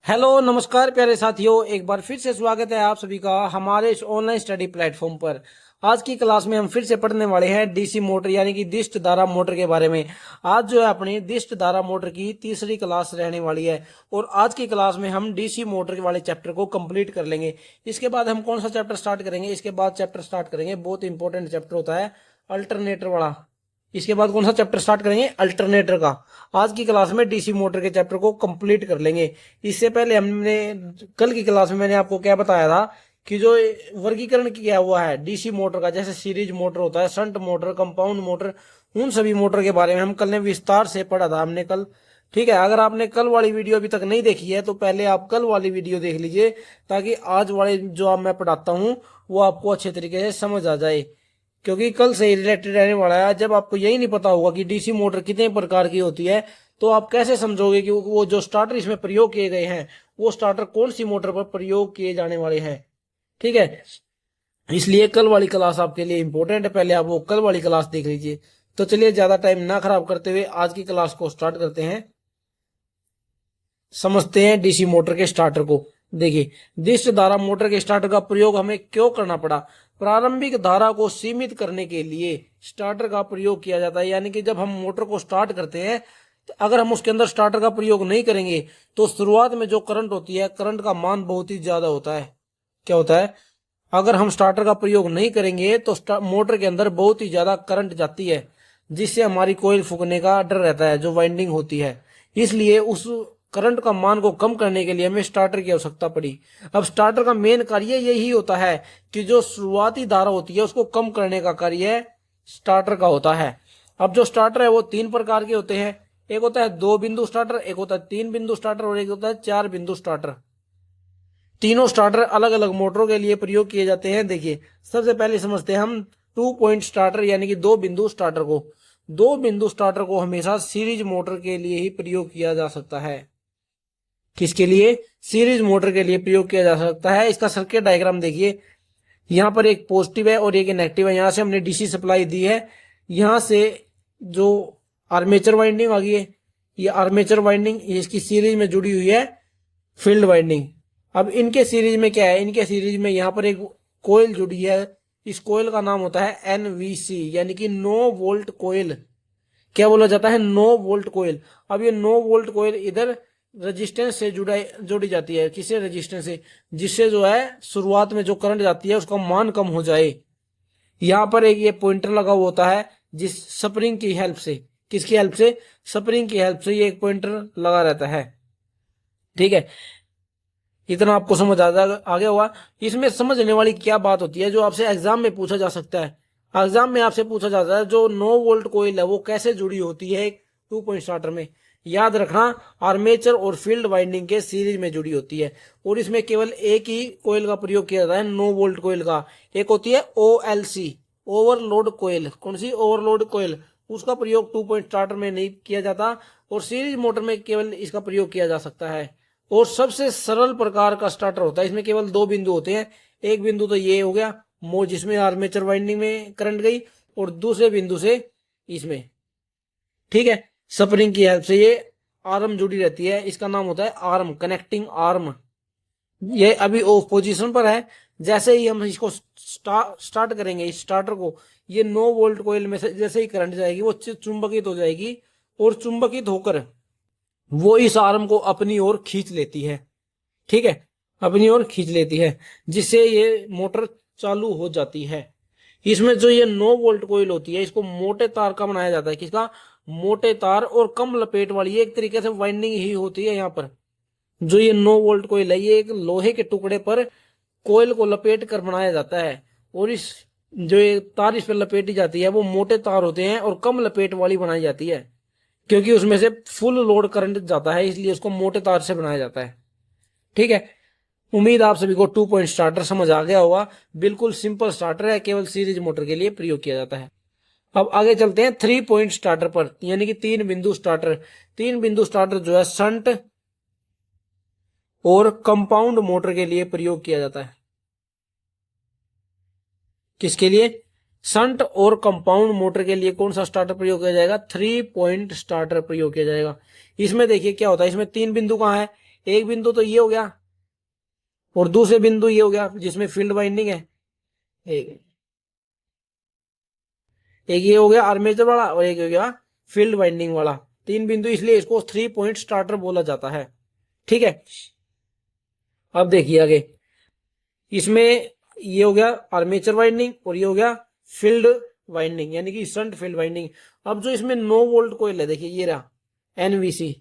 Hello नमस्कार प्यारे साथियों, एक बार फिर से स्वागत है आप सभी का हमारे इस ऑनलाइन स्टडी प्लेटफॉर्म पर। आज की क्लास में हम फिर से पढ़ने वाले हैं डीसी मोटर यानी कि दिष्ट धारा मोटर के बारे में। आज जो है अपनी दिष्ट धारा मोटर की तीसरी क्लास रहने वाली है और आज की क्लास में हम डीसी मोटर वाले चैप्टर को कंप्लीट कर लेंगे। इसके बाद हम कौन सा चैप्टर स्टार्ट करेंगे? इसके बाद चैप्टर स्टार्ट करेंगे, बहुत इंपॉर्टेंट चैप्टर होता है अल्टरनेटर वाला। इसके बाद कौन सा चैप्टर स्टार्ट करेंगे? अल्टरनेटर का। आज की क्लास में डीसी मोटर के चैप्टर को कंप्लीट कर लेंगे। इससे पहले हमने कल की क्लास में मैंने आपको क्या बताया था कि जो वर्गीकरण किया हुआ है डीसी मोटर का, जैसे सीरीज मोटर होता है, शंट मोटर, कंपाउंड मोटर, उन सभी मोटर के बारे में हम कल ने विस्तार से पढ़ा था हमने कल। ठीक है, अगर आपने कल वाली वीडियो अभी तक नहीं देखी है तो पहले आप कल वाली वीडियो देख लीजिए, ताकि आज वाले जो आप मैं पढ़ाता हूँ वो आपको अच्छे तरीके से समझ आ जाए, क्योंकि कल से रिलेटेड रहने वाला है। जब आपको यही नहीं पता होगा कि डीसी मोटर कितने प्रकार की होती है तो आप कैसे समझोगे कि वो जो स्टार्टर इसमें प्रयोग किए गए हैं वो स्टार्टर कौन सी मोटर पर प्रयोग किए जाने वाले हैं। ठीक है, इसलिए कल वाली क्लास आपके लिए इंपॉर्टेंट है, पहले आप वो कल वाली क्लास देख लीजिए। तो चलिए ज्यादा टाइम ना खराब करते हुए आज की क्लास को स्टार्ट करते हैं, समझते हैं डीसी मोटर के स्टार्टर को। देखिए, दिष्ट धारा मोटर के स्टार्टर का प्रयोग हमें क्यों करना पड़ा? प्रारंभिक धारा को सीमित करने के लिए स्टार्टर का प्रयोग किया जाता है। यानी कि जब हम मोटर को स्टार्ट करते हैं तो अगर हम उसके अंदर स्टार्टर का प्रयोग नहीं करेंगे तो शुरुआत में जो करंट होती है, करंट का मान बहुत ही ज्यादा होता है। क्या होता है? अगर हम स्टार्टर का प्रयोग नहीं करेंगे तो मोटर के अंदर बहुत ही ज्यादा करंट जाती है, जिससे हमारी कोयल फूकने का डर रहता है, जो वाइंडिंग होती है। इसलिए उस करंट का मान को कम करने के लिए हमें स्टार्टर की आवश्यकता पड़ी। अब स्टार्टर का मेन कार्य यही होता है कि जो शुरुआती धारा होती है उसको कम करने का कार्य स्टार्टर का होता है। अब जो स्टार्टर है वो तीन प्रकार के होते हैं। एक होता है 2 बिंदु स्टार्टर, एक होता है 3 बिंदु स्टार्टर और एक होता है 4 बिंदु स्टार्टर। तीनों स्टार्टर अलग अलग मोटरों के लिए प्रयोग किए जाते हैं। देखिए, सबसे पहले समझते हैं हम 2 पॉइंट स्टार्टर यानी कि 2 बिंदु स्टार्टर को। 2 बिंदु स्टार्टर को हमेशा सीरीज मोटर के लिए ही प्रयोग किया जा सकता है। किसके लिए? सीरीज मोटर के लिए प्रयोग किया जा सकता है। इसका सर्किट डायग्राम देखिए, यहां पर एक पॉजिटिव है और एक नेगेटिव है। यहां से हमने डीसी सप्लाई दी है, यहां से जो आर्मेचर वाइंडिंग आ गई है, ये आर्मेचर वाइंडिंग इसकी सीरीज में जुड़ी हुई है फील्ड वाइंडिंग। अब इनके सीरीज में क्या है? इनके सीरीज में यहां पर एक कोयल जुड़ी है। इस कोयल का नाम होता है एनवीसी यानी कि नो वोल्ट कोयल। क्या बोला जाता है? नो वोल्ट कोयल। अब ये नो वोल्ट कोयल इधर रेजिस्टेंस से जोड़ी जाती है। किसे? रेजिस्टेंस से, जिससे जो है शुरुआत में जो करंट जाती है उसका मान कम हो जाए। यहां पर एक ये पॉइंटर लगा हुआ होता है, जिस स्प्रिंग की हेल्प से, किसकी हेल्प से? स्प्रिंग की हेल्प से ये एक पॉइंटर लगा रहता है। ठीक है, इतना आपको समझ आ गया होगा। इसमें समझने वाली क्या बात होती है जो आपसे एग्जाम में पूछा जा सकता है? एग्जाम में आपसे पूछा जाता है जो नो वोल्ट कोयल है वो कैसे जुड़ी होती है एक 2 पॉइंट स्टार्टर में। याद रखना, आर्मेचर और फील्ड वाइंडिंग के सीरीज में जुड़ी होती है और इसमें केवल एक ही कोयल का प्रयोग किया जाता है, नो वोल्ट कोयल का। एक होती है OLC, ओवरलोड कोयल। कौन सी? ओवरलोड कोयल। उसका प्रयोग 2 पॉइंट स्टार्टर में नहीं किया जाता और सीरीज मोटर में केवल इसका प्रयोग किया जा सकता है। और सबसे सरल प्रकार का स्टार्टर होता है, इसमें केवल 2 बिंदु होते हैं। एक बिंदु तो ये हो गया जिसमें आर्मेचर वाइंडिंग में करंट गई, और दूसरे बिंदु से इसमें, ठीक है, स्प्रिंग की हेल्प से ये आर्म जुड़ी रहती है। इसका नाम होता है आर्म, कनेक्टिंग आर्म। ये अभी ऑफ पोजीशन पर है। जैसे ही हम इसको स्टार्ट करेंगे इस स्टार्टर को, ये नो वोल्ट कोयल में से जैसे ही करंट जाएगी वो चुंबकित हो जाएगी और चुंबकित होकर वो इस आर्म को अपनी ओर खींच लेती है। ठीक है, अपनी ओर खींच लेती है, जिससे ये मोटर चालू हो जाती है। इसमें जो ये 9 वोल्ट कोयल होती है इसको मोटे तार का बनाया जाता है। किसका? मोटे तार और कम लपेट वाली, एक तरीके से वाइंडिंग ही होती है। यहाँ पर जो ये 9 वोल्ट कोयल है ये एक लोहे के टुकड़े पर कोयल को लपेट कर बनाया जाता है, और इस जो ये तार इस पर लपेटी जाती है वो मोटे तार होते हैं और कम लपेट वाली बनाई जाती है, क्योंकि उसमें से फुल लोड करंट जाता है, इसलिए उसको मोटे तार से बनाया जाता है। ठीक है, उम्मीद आप सभी को 2 पॉइंट स्टार्टर समझ आ गया होगा। बिल्कुल सिंपल स्टार्टर है, केवल सीरीज मोटर के लिए प्रयोग किया जाता है। अब आगे चलते हैं 3 पॉइंट स्टार्टर पर, यानी कि 3 बिंदु स्टार्टर। 3 बिंदु स्टार्टर जो है शंट और कंपाउंड मोटर के लिए प्रयोग किया जाता है। किसके लिए? शंट और कंपाउंड मोटर के लिए कौन सा स्टार्टर प्रयोग किया जाएगा? 3 पॉइंट स्टार्टर प्रयोग किया जाएगा। इसमें देखिए क्या होता है, इसमें 3 बिंदु कहाँ है? एक बिंदु तो ये हो गया और दूसरे बिंदु ये हो गया जिसमें फील्ड वाइंडिंग है। एक एक ये हो गया आर्मेचर वाला और एक हो गया फील्ड वाइंडिंग वाला, तीन बिंदु, इसलिए इसको 3 पॉइंट स्टार्टर बोला जाता है। ठीक है, अब देखिए आगे, इसमें ये हो गया आर्मेचर वाइंडिंग और ये हो गया फील्ड वाइंडिंग यानी कि शंट फील्ड वाइंडिंग। अब जो इसमें 9 वोल्ट कोयल है, देखिए ये रहा एनवीसी,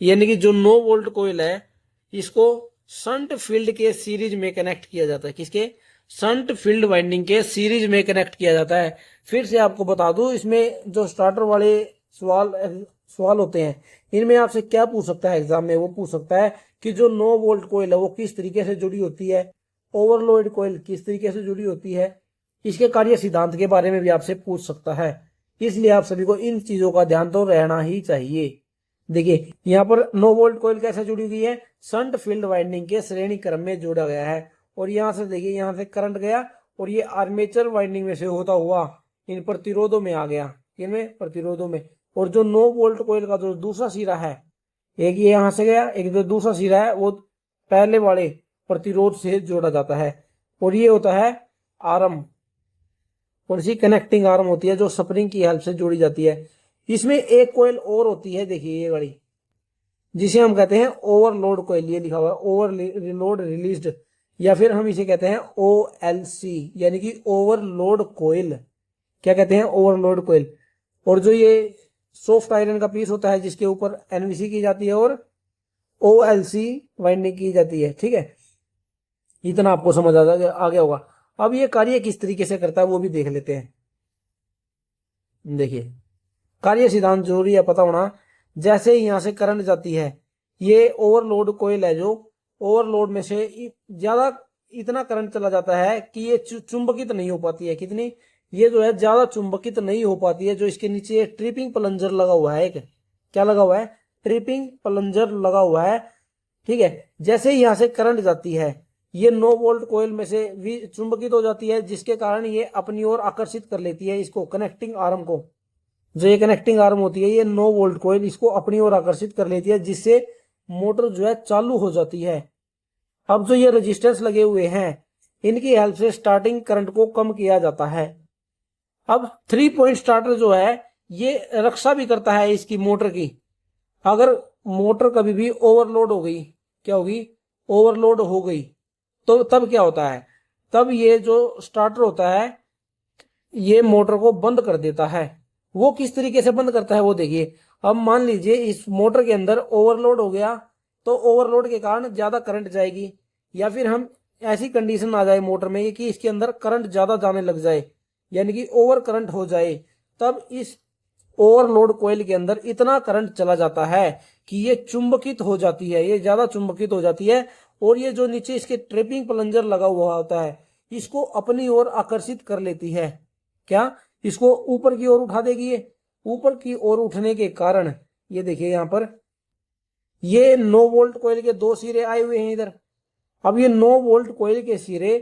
यानी कि जो 9 वोल्ट कोयल है इसको शंट फील्ड के सीरीज में कनेक्ट किया जाता है। किसके? शंट फील्ड वाइंडिंग के सीरीज में कनेक्ट किया जाता है। फिर से आपको बता दूं, इसमें जो स्टार्टर वाले सवाल होते हैं, इनमें आपसे क्या पूछ सकता है एग्जाम में, वो पूछ सकता है कि जो 9 वोल्ट कोयल है वो किस तरीके से जुड़ी होती है, ओवरलोड कोयल किस तरीके से जुड़ी होती है, इसके कार्य सिद्धांत के बारे में भी आपसे पूछ सकता है। इसलिए आप सभी को इन चीजों का ध्यान तो रहना ही चाहिए। देखिए यहाँ पर 9 वोल्ट कोयल कैसे जुड़ी हुई है, शंट फील्ड वाइंडिंग के श्रेणी क्रम में जोड़ा गया है। और यहाँ से देखिए, यहाँ से करंट गया और ये आर्मेचर वाइंडिंग में से होता हुआ इन प्रतिरोधों में आ गया, इनमें प्रतिरोधों में। और जो 9 वोल्ट कोयल का जो दूसरा सिरा है, एक ये यहाँ से गया, एक जो दूसरा सिरा है वो पहले वाले प्रतिरोध से जोड़ा जाता है और ये होता है आर्म, और इसी कनेक्टिंग आर्म होती है जो स्प्रिंग की हेल्प से जोड़ी जाती है। इसमें एक कोयल और होती है, देखिए ये वाली, जिसे हम कहते हैं ओवरलोड कोयल, ये लिखा हुआ है ओवरलोड रिलीज्ड, या फिर हम इसे कहते हैं OLC यानी कि ओवरलोड कोयल। क्या कहते हैं? ओवरलोड कोयल। और जो ये सॉफ्ट आयरन का पीस होता है जिसके ऊपर NVC की जाती है और OLC वाइंडिंग की जाती है। ठीक है, इतना आपको समझ आ गया होगा। अब ये कार्य किस तरीके से करता है वो भी देख लेते हैं। देखिए कार्य सिद्धांत जरूरी है पता होना। जैसे ही यहां से करंट जाती है, ये ओवरलोड कोयल है, जो ओवरलोड में से ज्यादा इतना करंट चला जाता है कि ये चुंबकित नहीं हो पाती है। कितनी? ये जो है ज्यादा चुंबकित नहीं हो पाती है। जो इसके नीचे ट्रिपिंग प्लंजर लगा हुआ है, एक क्या लगा हुआ है? ट्रिपिंग प्लंजर लगा हुआ है। ठीक है, जैसे ही यहां से करंट जाती है, ये 9 वोल्ट कोयल में से भी चुंबकित हो जाती है, जिसके कारण ये अपनी ओर आकर्षित कर लेती है इसको, कनेक्टिंग आर्म को। जो ये कनेक्टिंग आर्म होती है, ये 9 वोल्ट कोयल इसको अपनी ओर आकर्षित कर लेती है, जिससे मोटर जो है चालू हो जाती है। अब जो ये रेजिस्टेंस लगे हुए हैं, इनकी हेल्प से स्टार्टिंग करंट को कम किया जाता है। अब 3 पॉइंट स्टार्टर जो है ये रक्षा भी करता है इसकी मोटर की। अगर मोटर कभी भी ओवरलोड हो गई, क्या होगी? ओवरलोड हो गई तो तब क्या होता है? तब ये जो स्टार्टर होता है ये मोटर को बंद कर देता है। वो किस तरीके से बंद करता है वो देखिए। अब मान लीजिए इस मोटर के अंदर ओवरलोड हो गया, तो ओवरलोड के कारण ज्यादा करंट जाएगी, या फिर हम ऐसी कंडीशन आ जाए मोटर में कि इसके अंदर करंट ज्यादा जाने लग जाए, यानी कि ओवर करंट हो जाए, तब इस ओवरलोड कोयल के अंदर इतना करंट चला जाता है कि ये चुंबकित हो जाती है, ये ज्यादा चुंबकित हो जाती है। और ये जो नीचे इसके ट्रिपिंग प्लंजर लगा हुआ होता है, इसको अपनी ओर आकर्षित कर लेती है। क्या? इसको ऊपर की ओर उठा देगी। ये ऊपर की ओर उठने के कारण ये देखिए यहां पर ये 9 वोल्ट कोयल के 2 सिरे आए हुए हैं इधर। अब ये 9 वोल्ट कोयल के सिरे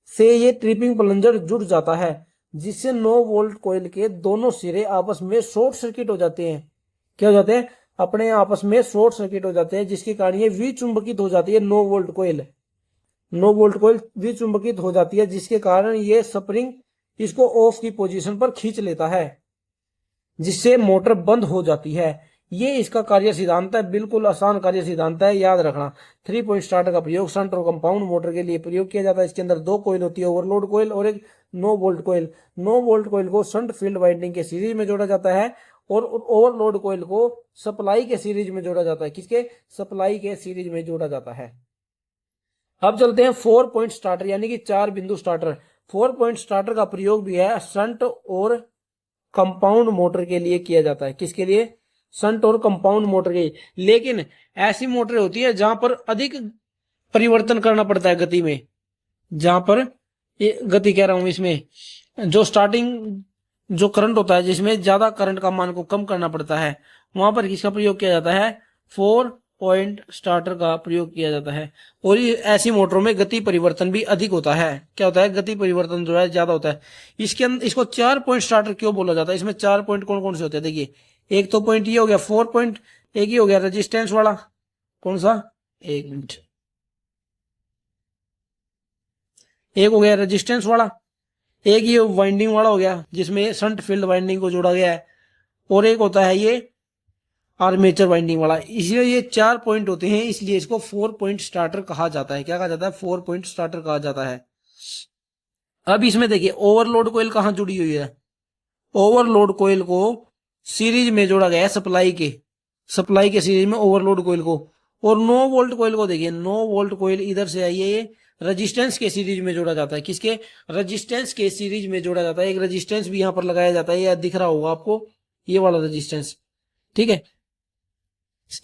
से ये ट्रिपिंग प्लंजर जुड़ जाता है, जिससे 9 वोल्ट कोयल के दोनों सिरे आपस में शॉर्ट सर्किट हो जाते हैं। क्या हो जाते हैं? अपने आपस में शॉर्ट सर्किट हो जाते हैं, जिसके कारण ये विचुंबकित हो जाती है। 9 वोल्ट कोयल 9 वोल्ट कोयल विचुंबकित हो जाती है, जिसके कारण ये स्प्रिंग इसको ऑफ की पोजीशन पर खींच लेता है, जिससे मोटर बंद हो जाती है। ये इसका कार्य सिद्धांत है, बिल्कुल आसान कार्य सिद्धांत है, याद रखना। 3 पॉइंट स्टार्टर का प्रयोग शंट और कंपाउंड मोटर के लिए प्रयोग किया जाता है। इसके अंदर 2 कोयल होती है, ओवरलोड कोयल और एक 9 वोल्ट कोयल। 9 वोल्ट कोयल को शंट फील्ड वाइंडिंग के सीरीज में जोड़ा जाता है और ओवरलोड कोयल को सप्लाई के सीरीज में जोड़ा जाता है। किसके? सप्लाई के सीरीज में जोड़ा जाता है। अब चलते हैं 4 पॉइंट स्टार्टर यानी कि 4 बिंदु स्टार्टर। 4 पॉइंट स्टार्टर का प्रयोग भी है शंट और कंपाउंड मोटर के लिए किया जाता है। किसके लिए? शंट और कंपाउंड मोटर के। लेकिन ऐसी मोटर होती है जहां पर अधिक परिवर्तन करना पड़ता है गति में, जहां पर गति कह रहा हूं, इसमें जो स्टार्टिंग जो करंट होता है जिसमें ज्यादा करंट का मान को कम करना पड़ता है, वहां पर किसका प्रयोग किया जाता है? 4 पॉइंट स्टार्टर का प्रयोग किया जाता है। और ऐसी मोटरों में गति परिवर्तन भी अधिक होता है। क्या होता है? गति परिवर्तन जो है ज्यादा होता है। इसके अंदर इसको 4 पॉइंट स्टार्टर क्यों बोला जाता है? इसमें 4 पॉइंट कौन कौन से होते हैं? देखिए, एक तो पॉइंट ये हो गया 4 पॉइंट, एक ही हो गया रेजिस्टेंस वाला, कौन सा, एक मिनट, एक हो गया रेजिस्टेंस वाला, एक ये वाइंडिंग वाला हो गया जिसमें शंट फील्ड वाइंडिंग को जोड़ा गया है, और एक होता है ये आर्मेचर वाइंडिंग वाला। इसलिए ये 4 पॉइंट होते हैं, इसलिए इसको 4 पॉइंट स्टार्टर कहा जाता है। क्या कहा जाता है, 4 पॉइंट स्टार्टर कहा जाता है। अब इसमें देखिए ओवरलोड कोयल कहां जुड़ी हुई है, ओवरलोड कोयल को सीरीज में जोड़ा गया है, सप्लाई के सीरीज में ओवरलोड कोयल को। और 9 वोल्ट कोयल को देखिए, 9 वोल्ट कोयल इधर से आई है, ये रजिस्टेंस के सीरीज में जोड़ा जाता है। किसके, रजिस्टेंस के सीरीज में जोड़ा जाता है। एक रजिस्टेंस भी यहां पर लगाया जाता है, ये दिख रहा होगा आपको, ये वाला रजिस्टेंस, ठीक है।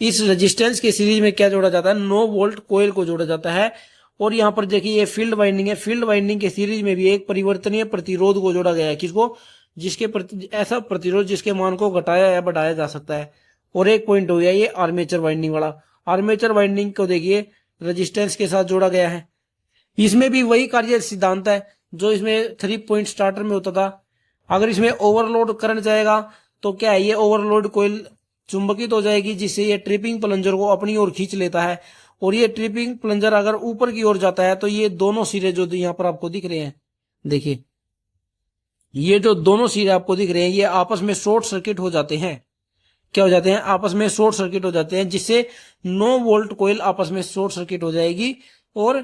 इस रजिस्टेंस के सीरीज में क्या जोड़ा जाता है, 9 वोल्ट कोयल को जोड़ा जाता है। और यहां पर देखिए ये फील्ड वाइंडिंग है, फील्ड वाइंडिंग के सीरीज में भी एक परिवर्तनीय प्रतिरोध को जोड़ा गया है। किसको, जिसके ऐसा प्रतिरोध जिसके मान को घटाया या बढ़ाया जा सकता है। और एक पॉइंट हो गया ये आर्मेचर वाइंडिंग वाला, आर्मेचर वाइंडिंग को देखिए रजिस्टेंस के साथ जोड़ा गया है। इसमें भी वही कार्य सिद्धांत है जो इसमें 3 पॉइंट स्टार्टर में होता था। अगर इसमें ओवरलोड करंट जाएगा तो क्या है, ये ओवरलोड कोयल चुंबकित हो जाएगी, जिससे ये ट्रिपिंग प्लंजर को अपनी ओर खींच लेता है। और ये ट्रिपिंग प्लंजर अगर ऊपर की ओर जाता है तो ये दोनों सिरे जो यहाँ पर आपको दिख रहे हैं, देखिए ये जो दोनों सिरे आपको दिख रहे हैं, ये आपस में शॉर्ट सर्किट हो जाते हैं। क्या हो जाते हैं, आपस में शॉर्ट सर्किट हो जाते हैं, जिससे 9 वोल्ट कोयल आपस में शॉर्ट सर्किट हो जाएगी और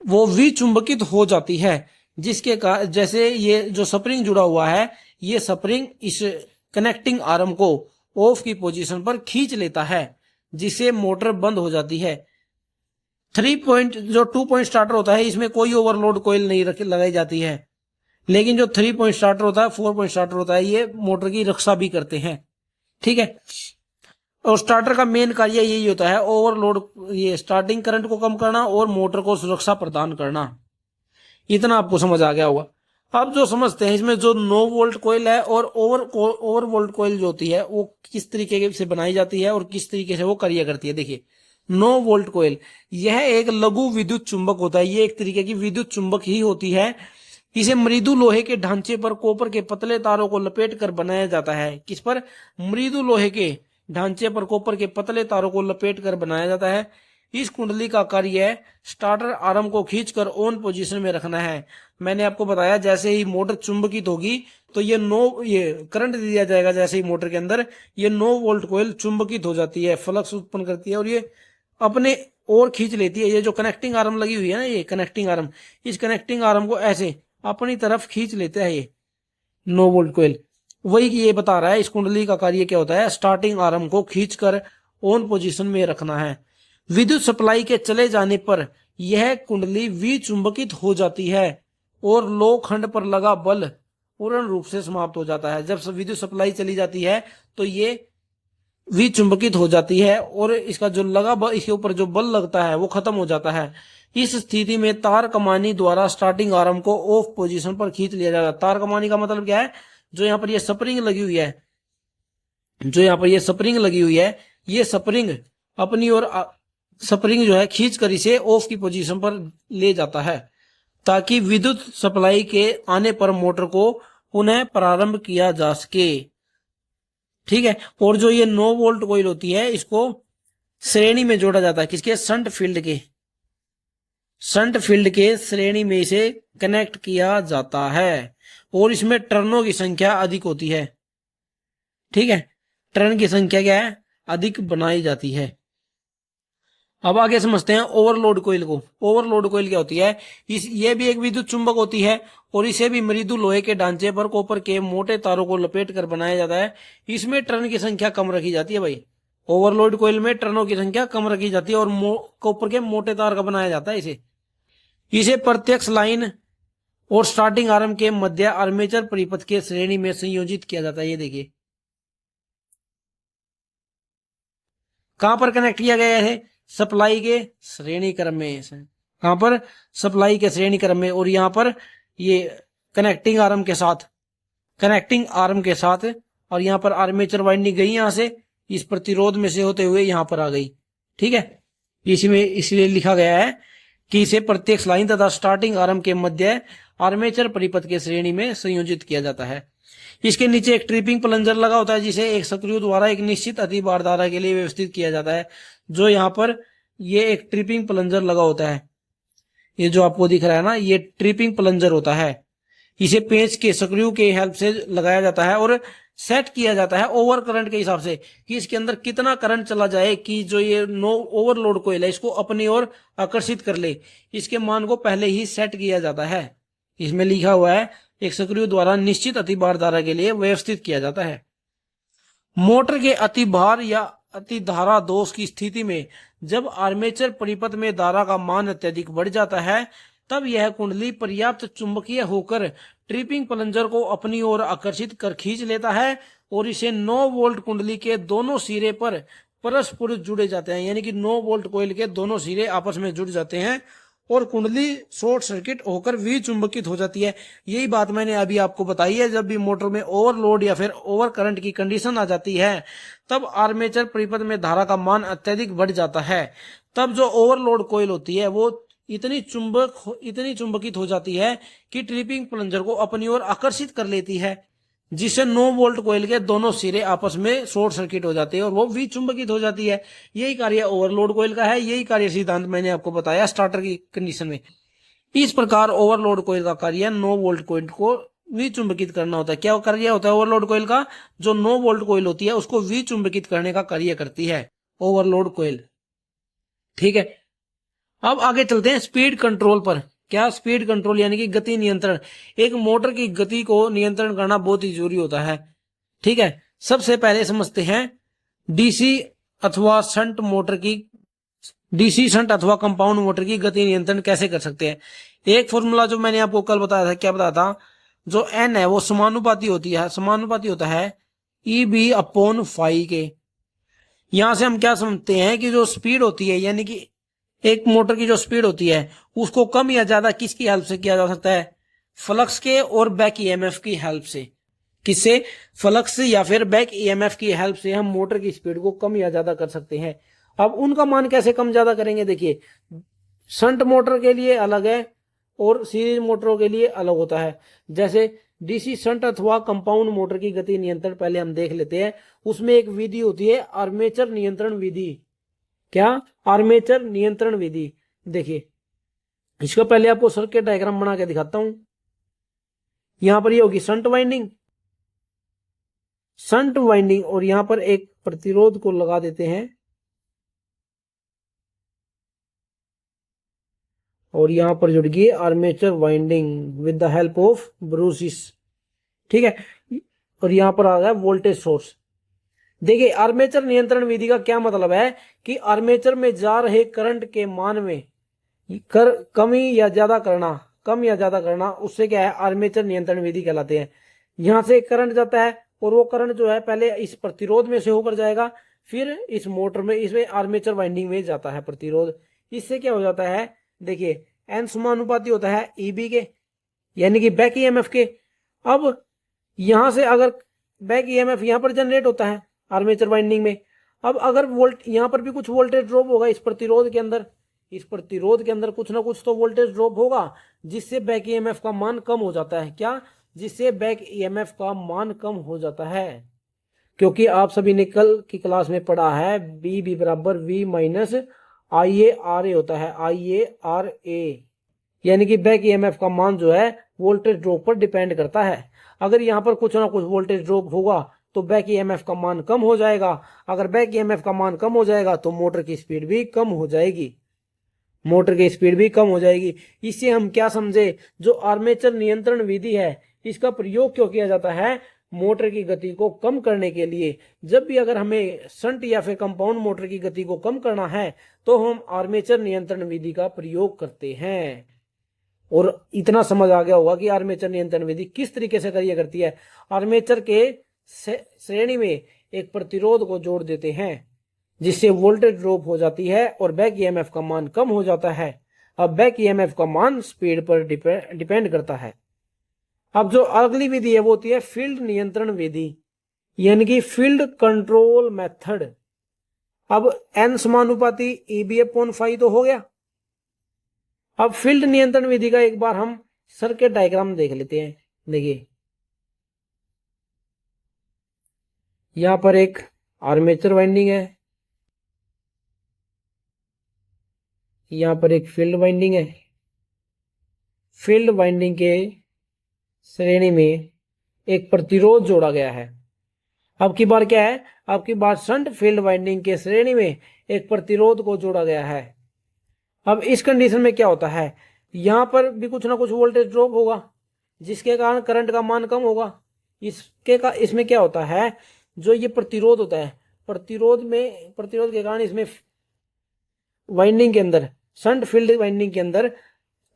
वो विचुंबकित हो जाती है। जिसके कारण जैसे ये जो स्प्रिंग जुड़ा हुआ है, ये स्प्रिंग इस कनेक्टिंग आर्म को ऑफ की पोजीशन पर खींच लेता है, जिससे मोटर बंद हो जाती है। 3 पॉइंट जो 2 पॉइंट स्टार्टर होता है, इसमें कोई ओवरलोड कोयल नहीं लगाई जाती है। लेकिन जो 3 पॉइंट स्टार्टर होता है, 4 पॉइंट स्टार्टर होता है, ये मोटर की रक्षा भी करते हैं, ठीक है। और स्टार्टर का मेन कार्य यही होता है, ओवरलोड, ये स्टार्टिंग करंट को कम करना और मोटर को सुरक्षा प्रदान करना। इतना आपको समझ आ गया होगा। अब जो समझते हैं इसमें जो 9 वोल्ट कोयल है और ओवर वोल्ट कोयल जो होती है वो किस तरीके से बनाई जाती है और किस तरीके से वो कार्य करती है। देखिए 9 वोल्ट कोयल, यह एक लघु विद्युत चुंबक होता है, ये एक तरीके की विद्युत चुंबक ही होती है। इसे मृदु लोहे के ढांचे पर कॉपर के पतले तारों को लपेट कर बनाया जाता है। किस पर, मृदु लोहे के ढांचे पर कॉपर के पतले तारों को लपेट कर बनाया जाता है। इस कुंडली का कार्य स्टार्टर आर्म को खींचकर ऑन पोजीशन में रखना है। मैंने आपको बताया जैसे ही मोटर चुंबकित होगी तो ये करंट दिया जाएगा, जैसे ही मोटर के अंदर ये 9 वोल्ट कोयल चुंबकित हो जाती है, फ्लक्स उत्पन्न करती है और ये अपने और खींच लेती है। ये जो कनेक्टिंग आर्म लगी हुई है ना, ये कनेक्टिंग आर्म, इस कनेक्टिंग आर्म को ऐसे अपनी तरफ खींच लेता है ये 9 वोल्ट कोयल। वही ये बता रहा है इस कुंडली का कार्य क्या होता है, स्टार्टिंग आर्म को खींचकर ऑन पोजीशन में रखना है। विद्युत सप्लाई के चले जाने पर यह कुंडली विचुंबकित हो जाती है और लो खंड पर लगा बल पूर्ण रूप से समाप्त हो जाता है। जब विद्युत सप्लाई चली जाती है तो ये विचुंबकित हो जाती है और इसका जो इसके ऊपर जो बल लगता है वो खत्म हो जाता है। इस स्थिति में तार कमानी द्वारा स्टार्टिंग आर्म को ऑफ पोजीशन पर खींच लिया जाता है। तार कमानी का मतलब क्या है, जो यहाँ पर ये स्प्रिंग लगी हुई है, जो यहाँ पर ये स्प्रिंग लगी हुई है, ये स्प्रिंग अपनी ओर स्प्रिंग जो है खींच कर इसे ऑफ की पोजीशन पर ले जाता है, ताकि विद्युत सप्लाई के आने पर मोटर को पुनः प्रारंभ किया जा सके, ठीक है। और जो ये 9 वोल्ट कॉइल होती है, इसको श्रेणी में जोड़ा जाता है, किसके, शंट फील्ड के श्रेणी में इसे कनेक्ट किया जाता है और इसमें टर्नों की संख्या अधिक होती है, ठीक है। टर्न की संख्या क्या है, अधिक बनाई जाती है। अब आगे समझते हैं ओवरलोड कोयल को। ओवरलोड कोयल क्या होती है, ये भी एक विद्युत चुंबक होती है और इसे भी मृदु लोहे के ढांचे पर कॉपर के मोटे तारों को लपेट कर बनाया जाता है। इसमें टर्न की संख्या कम रखी जाती है भाई। ओवरलोड कोयल में टर्नों की संख्या कम रखी जाती है और कॉपर के मोटे तार का बनाया जाता है। इसे प्रत्यक्ष लाइन और स्टार्टिंग आर्म के मध्य आर्मेचर परिपथ के श्रेणी में संयोजित किया जाता है। ये देखिए कहां पर कनेक्ट किया गया है, सप्लाई के श्रेणी क्रम में। कहां पर, सप्लाई के श्रेणी क्रम में। और यहां पर ये कनेक्टिंग आर्म के साथ और यहां पर आर्मेचर वाइंडिंग गई, यहां से इस प्रतिरोध में से होते हुए यहां पर आ गई, ठीक है। इसमें इसलिए लिखा गया है कि इसे प्रत्येक लाइन तथा स्टार्टिंग आर्म के मध्य आर्मेचर परिपथ के श्रेणी में संयोजित किया जाता है। इसके नीचे एक ट्रिपिंग प्लंजर लगा होता है, जिसे एक स्क्रू द्वारा एक निश्चित अतिभार धारा के लिए व्यवस्थित किया जाता है। जो यहाँ पर ये एक ट्रिपिंग प्लंजर लगा होता है, ये जो आपको दिख रहा है ना, ये ट्रिपिंग प्लंजर होता है। इसे पेंच के स्क्रू के हेल्प से लगाया जाता है और सेट किया जाता है ओवर करंट के हिसाब से कि इसके अंदर कितना करंट चला जाए कि जो ये नो ओवरलोड कोयल है इसको अपनी ओर आकर्षित कर ले। इसके मान को पहले ही सेट किया जाता है। इसमें लिखा हुआ है एक स्क्रू द्वारा निश्चित अतिभार धारा के लिए व्यवस्थित किया जाता है। मोटर के अतिभार या अति धारा दोष की स्थिति में जब आर्मेचर परिपथ में धारा का मान अत्यधिक बढ़ जाता है तब यह कुंडली पर्याप्त चुंबकीय होकर ट्रिपिंग प्लंजर को अपनी ओर आकर्षित कर खींच लेता है और इसे 9 वोल्ट कुंडली के दोनों सिरे पर परस्पर जुड़े जाते हैं, यानी कि 9 वोल्ट कोयल के दोनों सिरे आपस में जुड़ जाते हैं और कुंडली शॉर्ट सर्किट होकर विचुंबकित हो जाती है। यही बात मैंने अभी आपको बताई है। जब भी मोटर में ओवरलोड या फिर ओवर करंट की कंडीशन आ जाती है तब आर्मेचर परिपथ में धारा का मान अत्यधिक बढ़ जाता है। तब जो ओवरलोड कोयल होती है वो इतनी चुंबकित हो जाती है कि ट्रिपिंग प्लंजर को अपनी ओर आकर्षित कर लेती है, जिससे 9 वोल्ट कोयल के दोनों सिरे आपस में शॉर्ट सर्किट हो जाते हैं और वो विचुंबकित हो जाती है। यही कार्य ओवरलोड कोयल का है। यही कार्य सिद्धांत मैंने आपको बताया स्टार्टर की कंडीशन में। इस प्रकार ओवरलोड कोयल का कार्य 9 वोल्ट कोयल को विचुंबकित करना होता है। क्या कार्य होता है ओवरलोड कोयल का? जो 9 वोल्ट कोयल होती है उसको विचुंबकित करने का कार्य करती है ओवरलोड कोयल। ठीक है, अब आगे चलते हैं स्पीड कंट्रोल पर। क्या? स्पीड कंट्रोल यानी कि गति नियंत्रण। एक मोटर की गति को नियंत्रण करना बहुत ही जरूरी होता है। ठीक है, सबसे पहले समझते हैं डीसी अथवा शंट मोटर की, डीसी शंट अथवा कंपाउंड मोटर की गति नियंत्रण कैसे कर सकते हैं। एक फॉर्मूला जो मैंने आपको कल बताया था, क्या बताया था? जो एन है वो समानुपाती होती है, समानुपाती होता है ई बी अपॉन फाई के। यहां से हम क्या समझते हैं कि जो स्पीड होती है यानी कि एक मोटर की जो स्पीड होती है उसको कम या ज्यादा किसकी हेल्प से किया जा सकता है? फ्लक्स के और बैक ईएमएफ की हेल्प से। किससे? फ्लक्स या फिर बैक ईएमएफ की हेल्प से हम मोटर की स्पीड को कम या ज्यादा कर सकते हैं। अब उनका मान कैसे कम ज्यादा करेंगे? देखिए, शंट मोटर के लिए अलग है और सीरीज मोटरों के लिए अलग होता है। जैसे डीसी शंट अथवा कंपाउंड मोटर की गति नियंत्रण पहले हम देख लेते हैं। उसमें एक विधि होती है आर्मेचर नियंत्रण विधि। क्या? आर्मेचर नियंत्रण विधि। देखिए, इसका पहले आपको सर्किट डायग्राम बना के दिखाता हूं। यहां पर ये होगी शंट वाइंडिंग, शंट वाइंडिंग, और यहां पर एक प्रतिरोध को लगा देते हैं और यहां पर जुड़ गई armature winding with the help of brushes. ठीक है, और यहां पर आ गया वोल्टेज सोर्स। देखिए, आर्मेचर नियंत्रण विधि का क्या मतलब है कि आर्मेचर में जा रहे करंट के मान में कमी या ज्यादा करना, कम या ज्यादा करना, उससे क्या है? आर्मेचर नियंत्रण विधि कहलाते हैं। यहां से करंट जाता है और वो करंट जो है पहले इस प्रतिरोध में से होकर जाएगा, फिर इस मोटर में, इसमें आर्मेचर वाइंडिंग में जाता है प्रतिरोध। इससे क्या हो जाता है? देखिए, एन समानुपाती होता है ईबी के, यानी कि बैक ईएमएफ के। अब यहां से अगर बैक ईएमएफ यहां पर जनरेट होता है आर्मेचर वाइंडिंग में, अब अगर वोल्ट यहां पर भी कुछ वोल्टेज ड्रॉप होगा इस प्रतिरोध के अंदर, इस प्रतिरोध के अंदर कुछ ना कुछ तो वोल्टेज ड्रॉप होगा, जिससे बैक ईएमएफ का मान कम हो जाता है। क्या? जिससे बैक ईएमएफ का मान कम हो जाता है। क्योंकि आप सभी ने कल की क्लास में पढ़ा है बी बी बराबर V minus I A R A होता है, आई ए आर ए, यानी कि बैक ईएमएफ का मान जो है वोल्टेज ड्रॉप पर डिपेंड करता है। अगर यहां पर कुछ ना कुछ वोल्टेज ड्रॉप होगा तो बैक ईएमएफ का मान कम हो जाएगा। अगर बैक ईएमएफ का मान कम हो जाएगा तो मोटर की स्पीड भी कम हो जाएगी, मोटर की स्पीड भी कम हो जाएगी। इससे हम क्या समझे? जो आर्मेचर नियंत्रण विधि है इसका प्रयोग क्यों किया जाता है? मोटर की गति को कम करने के लिए। जब भी अगर हमें शंट या फिर कंपाउंड मोटर की गति को कम करना है तो हम आर्मेचर नियंत्रण विधि का प्रयोग करते हैं। और इतना समझ आ गया होगा कि आर्मेचर नियंत्रण विधि किस तरीके से कार्य करती है। आर्मेचर के श्रेणी में एक प्रतिरोध को जोड़ देते हैं जिससे वोल्टेज ड्रॉप हो जाती है और बैक ईएमएफ का मान कम हो जाता है। अब बैक ईएमएफ का मान स्पीड पर डिपेंड करता है। अब जो अगली विधि है वो होती है फील्ड नियंत्रण विधि, यानी कि फील्ड कंट्रोल मेथड। अब एन समानुपाती ईबी अपॉन फाई तो हो गया। अब फील्ड नियंत्रण विधि का एक बार हम सर्किट डायग्राम देख लेते हैं। देखिए, यहां पर एक आर्मेचर वाइंडिंग है, यहाँ पर एक फील्ड वाइंडिंग है, फील्ड वाइंडिंग के श्रेणी में एक प्रतिरोध जोड़ा गया है। अब की बार क्या है, अब की बार शंट फील्ड वाइंडिंग के श्रेणी में एक प्रतिरोध को जोड़ा गया है। अब इस कंडीशन में क्या होता है, यहां पर भी कुछ ना कुछ वोल्टेज ड्रॉप होगा जिसके कारण करंट का मान कम होगा। इसमें क्या होता है, जो ये प्रतिरोध होता है, प्रतिरोध के कारण इसमें वाइंडिंग के अंदर, शंट फील्ड वाइंडिंग के अंदर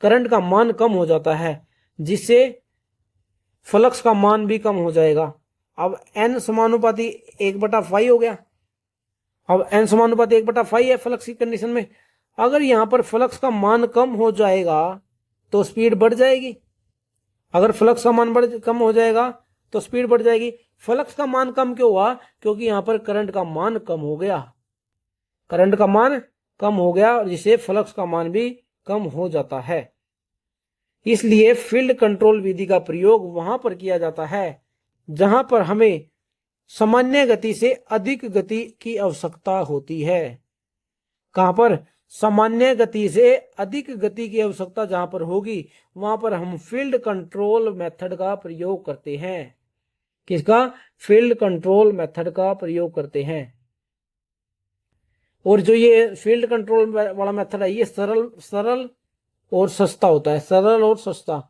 करंट का मान कम हो जाता है, जिससे फ्लक्स का मान भी कम हो जाएगा। अब n समानुपाती 1/5 हो गया। अब n समानुपाती 1/5 है फ्लक्स की कंडीशन में। अगर यहां पर फ्लक्स का मान कम हो जाएगा तो स्पीड बढ़ जाएगी। अगर फ्लक्स का मान कम हो जाएगा तो स्पीड बढ़ जाएगी। फ्लक्स का मान कम क्यों हुआ, क्योंकि यहां पर करंट का मान कम हो गया। करंट का मान कम हो गया और जिससे फ्लक्स का मान भी कम हो जाता है। इसलिए फील्ड कंट्रोल विधि का प्रयोग वहां पर किया जाता है जहां पर हमें सामान्य गति से अधिक गति की आवश्यकता होती है। कहां पर, सामान्य गति से अधिक गति की आवश्यकता जहां पर होगी वहां पर हम फील्ड कंट्रोल मेथड का प्रयोग करते हैं। किसका, फील्ड कंट्रोल मेथड का प्रयोग करते हैं। और जो ये फील्ड कंट्रोल वाला मेथड है ये सरल और सस्ता होता है, सरल और सस्ता,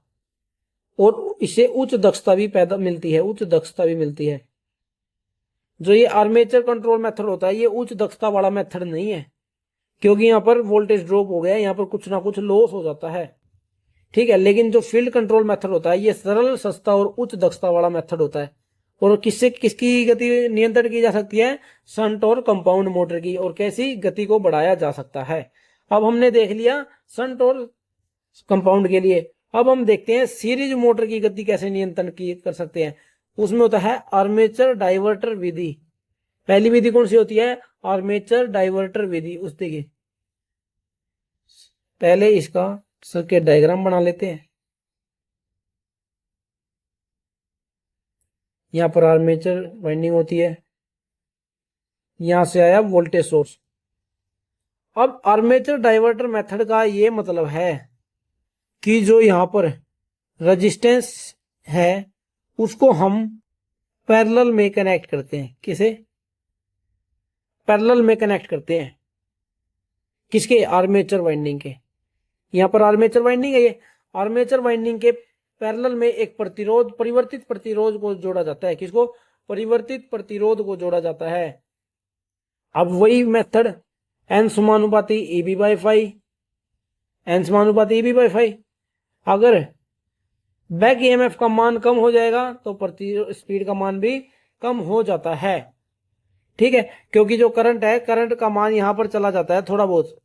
और इससे उच्च दक्षता भी मिलती है, उच्च दक्षता भी मिलती है। जो ये आर्मेचर कंट्रोल मेथड होता है ये उच्च दक्षता वाला मेथड नहीं है, क्योंकि यहाँ पर वोल्टेज ड्रॉप हो गया, यहाँ पर कुछ ना कुछ लॉस हो जाता है, ठीक है। लेकिन जो फील्ड कंट्रोल मेथड होता है ये सरल, सस्ता और उच्च दक्षता वाला मेथड होता है। और किसकी गति नियंत्रण की जा सकती है, शंट और कंपाउंड मोटर की, और कैसी गति को बढ़ाया जा सकता है। अब हमने देख लिया शंट और कंपाउंड के लिए। अब हम देखते हैं सीरीज मोटर की गति कैसे नियंत्रण कर सकते हैं। उसमें होता है आर्मेचर डाइवर्टर विधि। पहली विधि कौन सी होती है, आर्मेचर डाइवर्टर विधि। उस देखिए पहले इसका सर्किट डायग्राम बना लेते हैं। यहां पर आर्मेचर वाइंडिंग होती है, यहां से आया वोल्टेज सोर्स। अब आर्मेचर डाइवर्टर मेथड का ये मतलब है कि जो यहां पर रेजिस्टेंस है उसको हम पैरेलल में कनेक्ट करते हैं। किसे, पैरेलल में कनेक्ट करते हैं। किसके, आर्मेचर वाइंडिंग के। यहां पर आर्मेचर वाइंडिंग है, ये आर्मेचर वाइंडिंग के पैरेलल में एक प्रतिरोध, परिवर्तित प्रतिरोध को जोड़ा जाता है। किसको, परिवर्तित प्रतिरोध को जोड़ा जाता है। अब वही मेथड n समानुपाती EB/φ, n समानुपाती EB/φ। अगर बैक ईएमएफ का मान कम हो जाएगा तो स्पीड का मान भी कम हो जाता है, ठीक है, क्योंकि जो करंट है, करंट का मान यहां पर चला जाता है थोड़ा बहुत,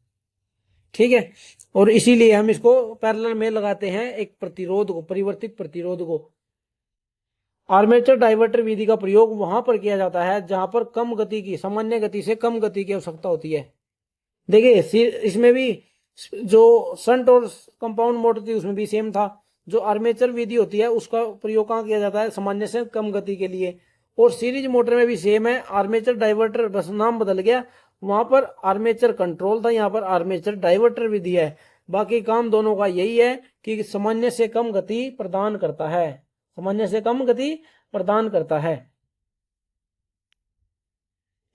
ठीक है। और इसीलिए हम इसको पैरेलल में लगाते हैं एक प्रतिरोध को, परिवर्तित प्रतिरोध को। आर्मेचर डाइवर्टर विधि का प्रयोग वहां पर किया जाता है जहां पर कम गति की, सामान्य गति से कम गति की आवश्यकता होती है। देखिए इसमें भी जो शंट और कंपाउंड मोटर थी उसमें भी सेम था। जो आर्मेचर विधि होती है उसका प्रयोग कहाँ किया जाता है, सामान्य से कम गति के लिए। और सीरीज मोटर में भी सेम है, आर्मेचर डाइवर्टर, बस नाम बदल गया। वहां पर आर्मेचर कंट्रोल था, यहाँ पर आर्मेचर डाइवर्टर विधि है। बाकी काम दोनों का यही है कि सामान्य से कम गति प्रदान करता है, सामान्य से कम गति प्रदान करता है,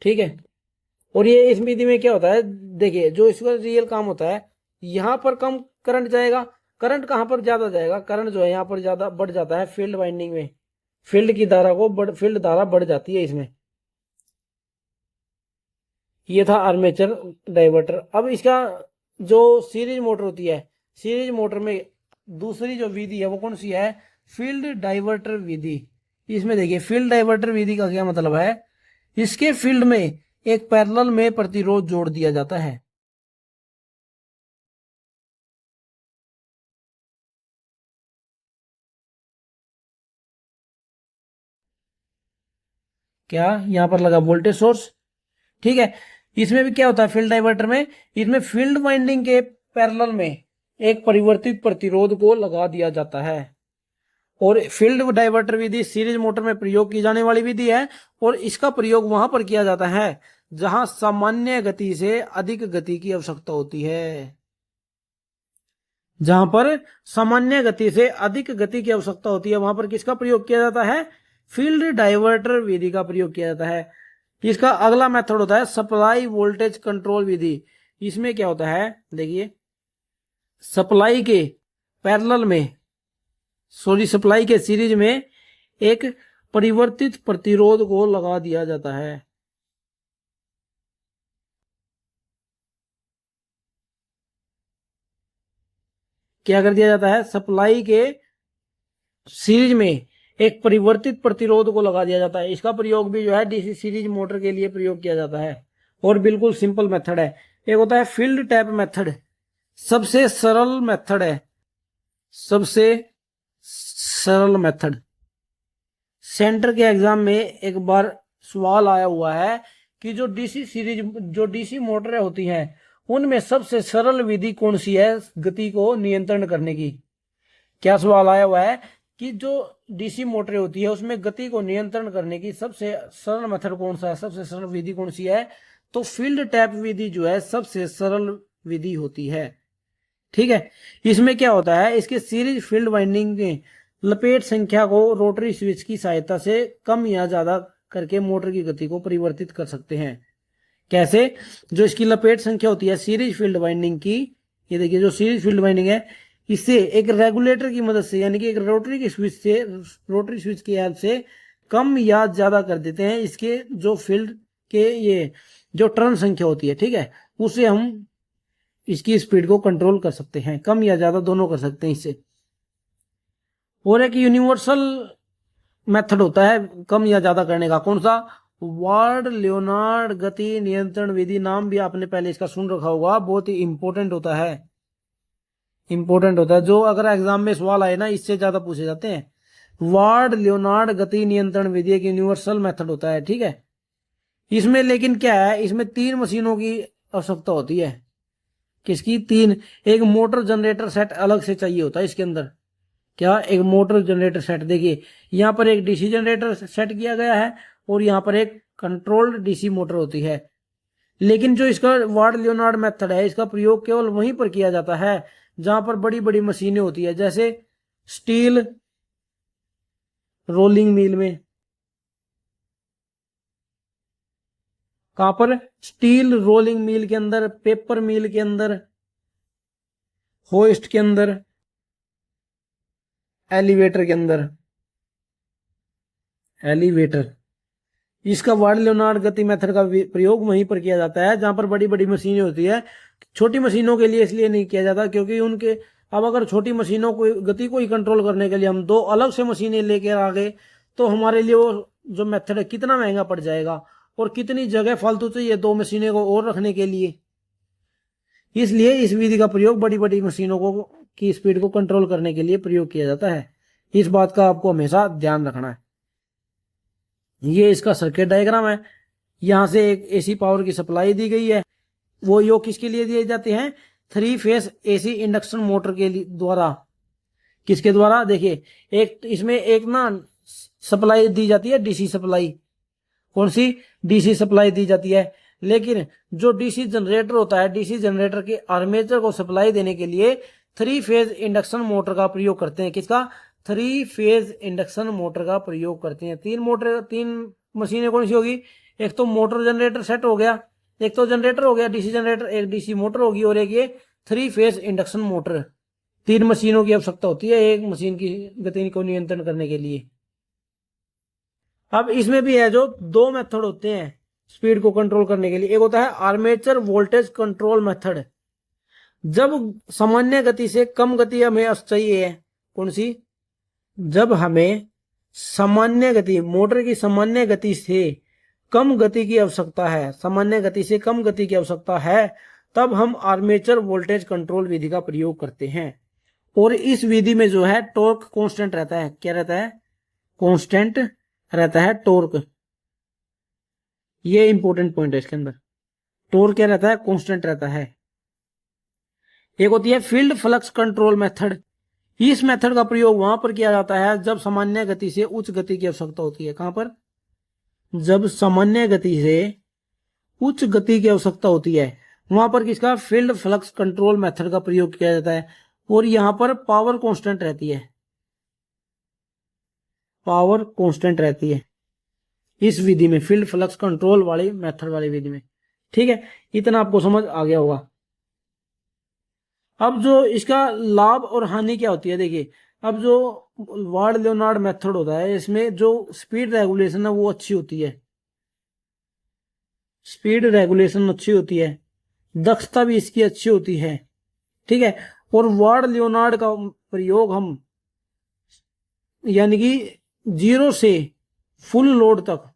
ठीक है। और ये इस विधि में क्या होता है, देखिए जो इसका रियल काम होता है, यहां पर कम करंट जाएगा, करंट कहां पर ज्यादा जाएगा, करंट जो है यहां पर ज्यादा बढ़ जाता है फील्ड वाइंडिंग में, फील्ड की धारा को फील्ड धारा बढ़ जाती है इसमें। ये था आर्मेचर डाइवर्टर। अब इसका जो सीरीज मोटर होती है, सीरीज मोटर में दूसरी जो विधि है वो कौन सी है, फील्ड डाइवर्टर विधि। इसमें देखिए फील्ड डाइवर्टर विधि का क्या मतलब है, इसके फील्ड में एक पैरेलल में प्रतिरोध जोड़ दिया जाता है। क्या, यहां पर लगा वोल्टेज सोर्स, ठीक है। इसमें भी क्या होता है फील्ड डाइवर्टर में, इसमें फील्ड वाइंडिंग के पैरेलल में एक परिवर्तित प्रतिरोध को लगा दिया जाता है। और फील्ड डाइवर्टर विधि सीरीज मोटर में प्रयोग की जाने वाली विधि है, और इसका प्रयोग वहां पर किया जाता है जहां सामान्य गति से अधिक गति की आवश्यकता होती है। जहां पर सामान्य गति से अधिक गति की आवश्यकता होती है वहां पर किसका प्रयोग किया जाता है? फील्ड डाइवर्टर विधि का प्रयोग किया जाता है। इसका अगला मेथड होता है सप्लाई वोल्टेज कंट्रोल विधि। इसमें क्या होता है, देखिए, सप्लाई के पैरेलल में, सप्लाई के सीरीज में एक परिवर्तित प्रतिरोध को लगा दिया जाता है। क्या कर दिया जाता है? सप्लाई के सीरीज में एक परिवर्तित प्रतिरोध को लगा दिया जाता है। इसका प्रयोग भी जो है डीसी सीरीज मोटर के लिए प्रयोग किया जाता है और बिल्कुल सिंपल मेथड है। एक होता है फील्ड टैप मेथड, सबसे सरल मेथड है, सबसे सरल मेथड। सेंटर के एग्जाम में एक बार सवाल आया हुआ है कि जो डीसी सीरीज, जो डीसी मोटरें होती हैं उनमें सबसे सरल विधि कौन सी है गति को नियंत्रण करने की। क्या सवाल आया हुआ है कि जो डीसी मोटरें होती है उसमें गति को नियंत्रण करने की सबसे सरल मेथड कौन सा है, सबसे सरल विधि कौन सी है? तो फील्ड टैप विधि जो है सबसे सरल विधि होती है। ठीक है, इसमें क्या होता है, इसके सीरीज फील्ड वाइंडिंग में लपेट संख्या को रोटरी स्विच की सहायता से कम या ज्यादा करके मोटर की गति को परिवर्तित कर सकते हैं। कैसे? जो इसकी लपेट संख्या होती है सीरीज फील्ड वाइंडिंग की, ये देखिए जो सीरीज फील्ड वाइंडिंग है, इसे एक रेगुलेटर की मदद से, यानी कि एक रोटरी की स्विच से, रोटरी स्विच की हेल्प से कम या ज्यादा कर देते हैं इसके जो फील्ड के ये जो टर्न संख्या होती है, ठीक है, उसे हम इसकी स्पीड को कंट्रोल कर सकते हैं, कम या ज्यादा दोनों कर सकते हैं इससे। और एक यूनिवर्सल मेथड होता है कम या ज्यादा करने का, कौन सा? वार्ड लियोनार्ड गति नियंत्रण विधि। नाम भी आपने पहले इसका सुन रखा होगा, बहुत ही इंपॉर्टेंट होता है, इंपॉर्टेंट होता है, जो अगर एग्जाम में सवाल आए ना इससे ज्यादा पूछे जाते हैं। वार्ड लियोनार्ड गति नियंत्रण विधि एक यूनिवर्सल मेथड होता है, ठीक है। इसमें लेकिन क्या है, इसमें 3 मशीनों की आवश्यकता होती है। किसकी? 3। एक मोटर जनरेटर सेट अलग से चाहिए होता है इसके अंदर। क्या? एक मोटर जनरेटर सेट। देखिए यहाँ पर एक डीसी जनरेटर सेट किया गया है और यहाँ पर एक कंट्रोल्ड डीसी मोटर होती है। लेकिन जो इसका वार्ड लियोनार्ड मेथड है इसका प्रयोग केवल वहीं पर किया जाता है जहां पर बड़ी बड़ी मशीनें होती है, जैसे स्टील रोलिंग मिल में। कहां पर? स्टील रोलिंग मिल के अंदर, पेपर मिल के अंदर, होइस्ट के अंदर, एलिवेटर के अंदर। एलिवेटर, इसका वार्ड लियोनार्ड गति मेथड का प्रयोग वहीं पर किया जाता है जहां पर बड़ी बड़ी मशीनें होती है। छोटी मशीनों के लिए इसलिए नहीं किया जाता क्योंकि उनके, अब अगर छोटी मशीनों को गति को ही कंट्रोल करने के लिए हम 2 अलग से मशीनें लेकर आ गए तो हमारे लिए वो जो मेथड है कितना महंगा पड़ जाएगा और कितनी जगह फालतू चाहिए 2 मशीनें को और रखने के लिए। इसलिए इस विधि का प्रयोग बड़ी बड़ी मशीनों को की स्पीड को कंट्रोल करने के लिए प्रयोग किया जाता है। इस बात का आपको हमेशा ध्यान रखना है। ये इसका सर्किट डायग्राम है। यहां से एक एसी पावर की सप्लाई दी गई है, वो योग किसके लिए दिए जाते हैं? 3 फेस एसी इंडक्शन मोटर के द्वारा। किसके द्वारा? देखिए एक इसमें एक ना सप्लाई दी जाती है डीसी सप्लाई। कौन सी? डीसी सप्लाई दी जाती है। लेकिन जो डीसी जनरेटर होता है, डीसी जनरेटर के आर्मेचर को सप्लाई देने के लिए 3 फेज इंडक्शन मोटर का प्रयोग करते हैं। किसका? 3 फेज इंडक्शन मोटर का प्रयोग करते हैं। 3 मशीनें कौन सी होगी? एक तो मोटर जनरेटर सेट हो गया, एक तो जनरेटर हो गया डीसी जनरेटर, एक डीसी मोटर होगी और एक ये 3 फेज इंडक्शन मोटर। 3 मशीनों की आवश्यकता होती है एक मशीन की गति को नियंत्रण करने के लिए। अब इसमें भी है जो 2 मेथड होते हैं स्पीड को कंट्रोल करने के लिए। एक होता है आर्मेचर वोल्टेज कंट्रोल मेथड। जब सामान्य गति से कम गति हमें चाहिए है, कौन सी? जब हमें सामान्य गति, मोटर की सामान्य गति से कम गति की आवश्यकता है, सामान्य गति से कम गति की आवश्यकता है, तब हम आर्मेचर वोल्टेज कंट्रोल विधि का प्रयोग करते हैं। और इस विधि में जो है टॉर्क कांस्टेंट रहता है। क्या रहता है? कांस्टेंट रहता है टॉर्क। ये इंपॉर्टेंट पॉइंट है इसके अंदर। टॉर्क क्या रहता है? कांस्टेंट रहता है। एक होती है फील्ड फ्लक्स कंट्रोल मेथड। इस मेथड का प्रयोग वहां पर किया जाता है जब सामान्य गति से उच्च गति की आवश्यकता होती है। कहां पर? जब सामान्य गति से उच्च गति की आवश्यकता होती है वहां पर किसका? फील्ड फ्लक्स कंट्रोल मेथड का प्रयोग किया जाता है। और यहां पर पावर कांस्टेंट रहती है, पावर कांस्टेंट रहती है इस विधि में, फील्ड फ्लक्स कंट्रोल वाली मेथड वाली विधि में। ठीक है, इतना आपको समझ आ गया होगा। अब जो इसका लाभ और हानि क्या होती है, देखिए अब जो वार्ड लियोनार्ड मेथड होता है इसमें जो स्पीड रेगुलेशन है वो अच्छी होती है, स्पीड रेगुलेशन अच्छी होती है, दक्षता भी इसकी अच्छी होती है। ठीक है, और वार्ड लियोनार्ड का प्रयोग हम यानी कि 0 से फुल लोड तक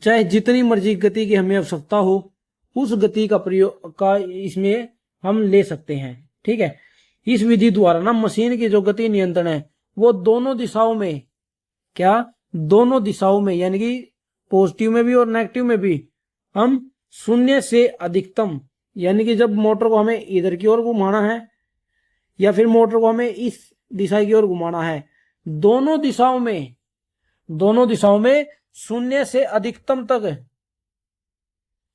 चाहे जितनी मर्जी गति की हमें आवश्यकता हो उस गति का प्रयोग का इसमें हम ले सकते हैं। ठीक है, इस विधि द्वारा ना मशीन की जो गति नियंत्रण है वो दोनों दिशाओं में, क्या दोनों दिशाओं में यानी कि पॉजिटिव में भी और नेगेटिव में भी हम शून्य से अधिकतम, यानी कि जब मोटर को हमें इधर की ओर घुमाना है या फिर मोटर को हमें इस दिशा की ओर घुमाना है, दोनों दिशाओं में, दोनों दिशाओं में शून्य से अधिकतम तक,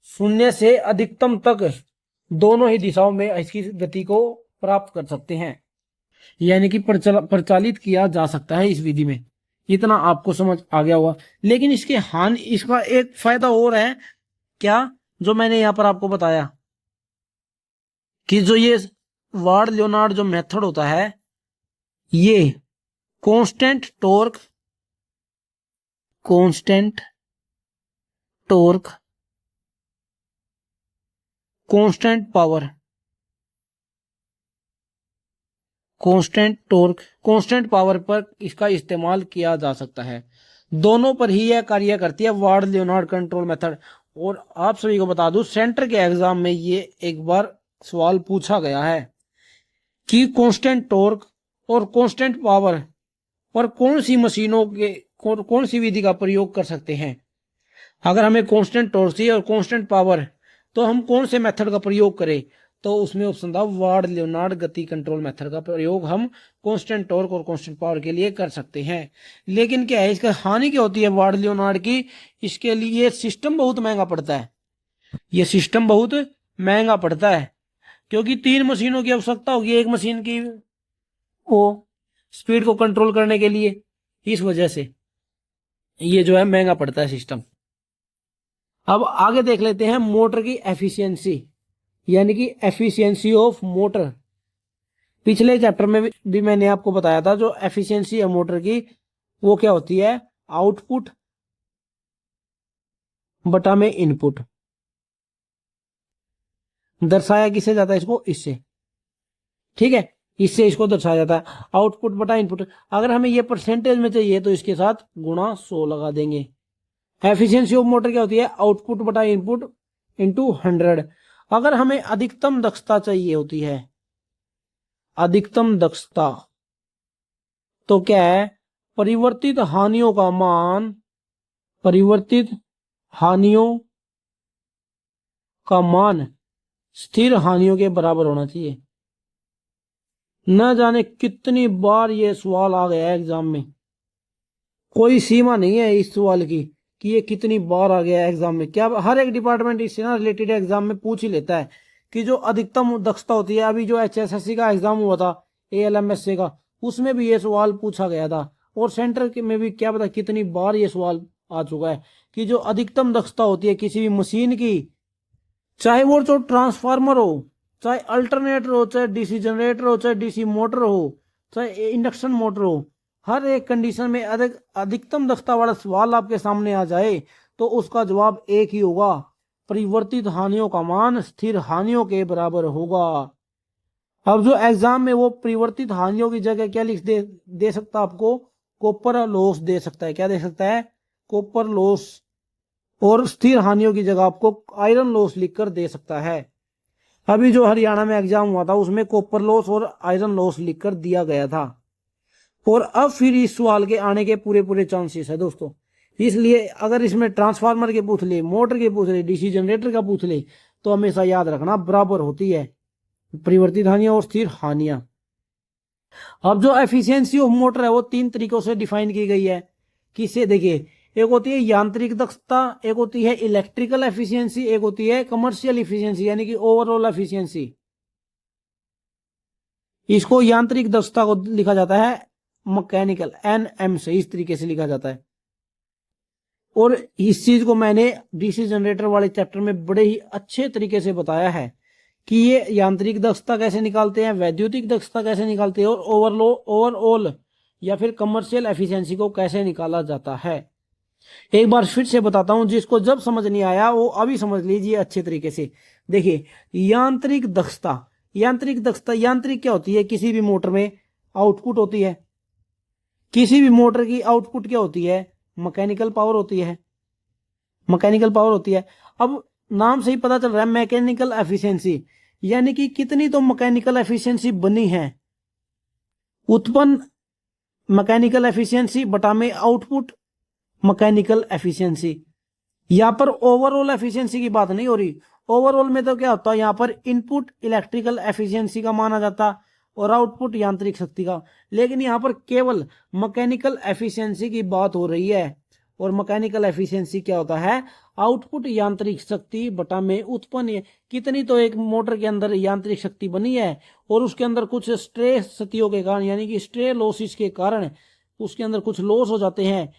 शून्य से अधिकतम तक दोनों ही दिशाओं में इसकी गति को प्राप्त कर सकते हैं, यानी कि प्रचालित किया जा सकता है इस विधि में। इतना आपको समझ आ गया होगा। लेकिन इसके हानि, इसका एक फायदा और है, क्या, जो मैंने यहां पर आपको बताया कि जो ये वार्ड लियोनार्ड जो मेथड होता है ये constant torque, constant torque, constant power, constant torque, constant power पर इसका इस्तेमाल किया जा सकता है। दोनों पर ही यह कार्य करती है वार्ड लियोनार्ड कंट्रोल मेथड। और आप सभी को बता दूं सेंटर के एग्जाम में ये एक बार सवाल पूछा गया है कि कांस्टेंट टॉर्क और कांस्टेंट पावर और कौन सी मशीनों के कौन सी विधि का प्रयोग कर सकते हैं। अगर हमें कांस्टेंट टॉर्क चाहिए और कांस्टेंट पावर तो हम कौन से मेथड का प्रयोग करें, तो उसमें ऑप्शन था वार्ड लियोनार्ड गति कंट्रोल मेथड का प्रयोग हम कांस्टेंट टॉर्क और कांस्टेंट पावर के लिए कर सकते हैं। लेकिन क्या है, इसका हानि क्या होती है वार्ड लियोनार्ड की, इसके लिए सिस्टम बहुत महंगा पड़ता है, ये सिस्टम बहुत महंगा पड़ता है क्योंकि 3 मशीनों की आवश्यकता होगी एक मशीन की वो स्पीड को कंट्रोल करने के लिए, इस वजह से ये जो है महंगा पड़ता है सिस्टम। अब आगे देख लेते हैं मोटर की एफिशिएंसी, यानी कि एफिशिएंसी ऑफ मोटर। पिछले चैप्टर में भी मैंने आपको बताया था जो एफिशिएंसी है मोटर की वो क्या होती है, आउटपुट बटा में इनपुट। दर्शाया किससे जाता है इसको, इससे। ठीक है, इससे इसको दर्शाया जाता है आउटपुट बटा इनपुट। अगर हमें ये परसेंटेज में चाहिए तो इसके साथ गुणा 100 लगा देंगे। एफिशिएंसी ऑफ मोटर क्या होती है, आउटपुट बटा इनपुट इंटू 100। अगर हमें अधिकतम दक्षता चाहिए होती है, अधिकतम दक्षता, तो क्या है, परिवर्तित हानियों का मान, परिवर्तित हानियों का मान स्थिर हानियों के बराबर होना चाहिए। न जाने कितनी बार ये सवाल आ गया है एग्जाम में, कोई सीमा नहीं है इस सवाल की कि ये कितनी बार आ गया है एग्जाम में। क्या हर एक डिपार्टमेंट इससे ना रिलेटेड एग्जाम में पूछ ही लेता है कि जो अधिकतम दक्षता होती है। अभी जो HSSC का एग्जाम हुआ था ALMSC का, उसमें भी ये सवाल पूछा गया था और सेंटर के में भी क्या पता कितनी बार ये सवाल आ चुका है कि जो अधिकतम दक्षता होती है किसी भी मशीन की, चाहे वो जो ट्रांसफार्मर हो, चाहे अल्टरनेटर हो, चाहे DC जनरेटर हो, चाहे DC मोटर हो, चाहे इंडक्शन मोटर हो, हर एक कंडीशन में अधिकतम दक्षता वाला सवाल आपके सामने आ जाए तो उसका जवाब एक ही होगा, परिवर्तित हानियों का मान स्थिर हानियों के बराबर होगा। अब जो एग्जाम में वो परिवर्तित हानियों की जगह क्या लिख दे सकता है आपको, कॉपर लॉस दे सकता है। क्या दे सकता है, कॉपर लॉस। और स्थिर हानियों की जगह आपको आयरन लॉस लिखकर दे सकता है। अभी जो हरियाणा में एग्जाम हुआ था उसमें कॉपर लॉस और आयरन लॉस लिखकर दिया गया था। और अब फिर इस सवाल के आने के पूरे पूरे चांसेस है दोस्तों। इसलिए अगर इसमें ट्रांसफार्मर के पूछ ले, मोटर के पूछ ले, DC जनरेटर का पूछ ले, तो हमेशा याद रखना बराबर होती है परिवर्तित हानियां और स्थिर हानियां। अब जो एफिशिएंसी ऑफ मोटर है वो 3 तरीकों से डिफाइन की गई है। किससे, देखिए, एक होती है यांत्रिक दक्षता, एक होती है इलेक्ट्रिकल एफिशिएंसी, एक होती है कमर्शियल एफिशिएंसी यानी कि ओवरऑल एफिशिएंसी। इसको यांत्रिक दक्षता को लिखा जाता है मैकेनिकल, एनएम से, इस तरीके से लिखा जाता है। और इस चीज को मैंने डीसी जनरेटर वाले चैप्टर में बड़े ही अच्छे तरीके से बताया है कि ये यांत्रिक दक्षता कैसे निकालते हैं, वैद्युतिक दक्षता कैसे निकालते हैं, और ओवरऑल या फिर कमर्शियल एफिशिएंसी को कैसे निकाला जाता है। एक बार फिर से बताता हूं, जिसको जब समझ नहीं आया वो अभी समझ लीजिए अच्छे तरीके से। देखिए, यांत्रिक दक्षता, यांत्रिक क्या होती है? किसी भी मोटर में आउटपुट होती है, किसी भी मोटर की आउटपुट क्या होती है? मैकेनिकल पावर होती है, मैकेनिकल पावर होती है। अब नाम से ही पता चल रहा है मैकेनिकल एफिशिएंसी, यानी कि कितनी तो मैकेनिकल एफिशिएंसी बनी है, उत्पन्न मैकेनिकल एफिशिएंसी बटा में आउटपुट मैकेनिकल एफिशिएंसी। यहां पर ओवरऑल एफिशिएंसी की बात नहीं हो रही। ओवरऑल में तो क्या होता है, यहां पर इनपुट इलेक्ट्रिकल एफिशिएंसी का माना जाता और आउटपुट यांत्रिक शक्ति का, लेकिन यहां पर केवल मैकेनिकल एफिशिएंसी की बात हो रही है। और मैकेनिकल एफिशिएंसी क्या होता है? आउटपुट यांत्रिक शक्ति बटा में उत्पन्न कितनी तो एक मोटर के अंदर यांत्रिक शक्ति बनी है और उसके अंदर कुछ स्ट्रे क्षतियों के कारण, यानी कि स्ट्रे लॉसेस के कारण उसके अंदर कुछ लॉस हो जाते हैं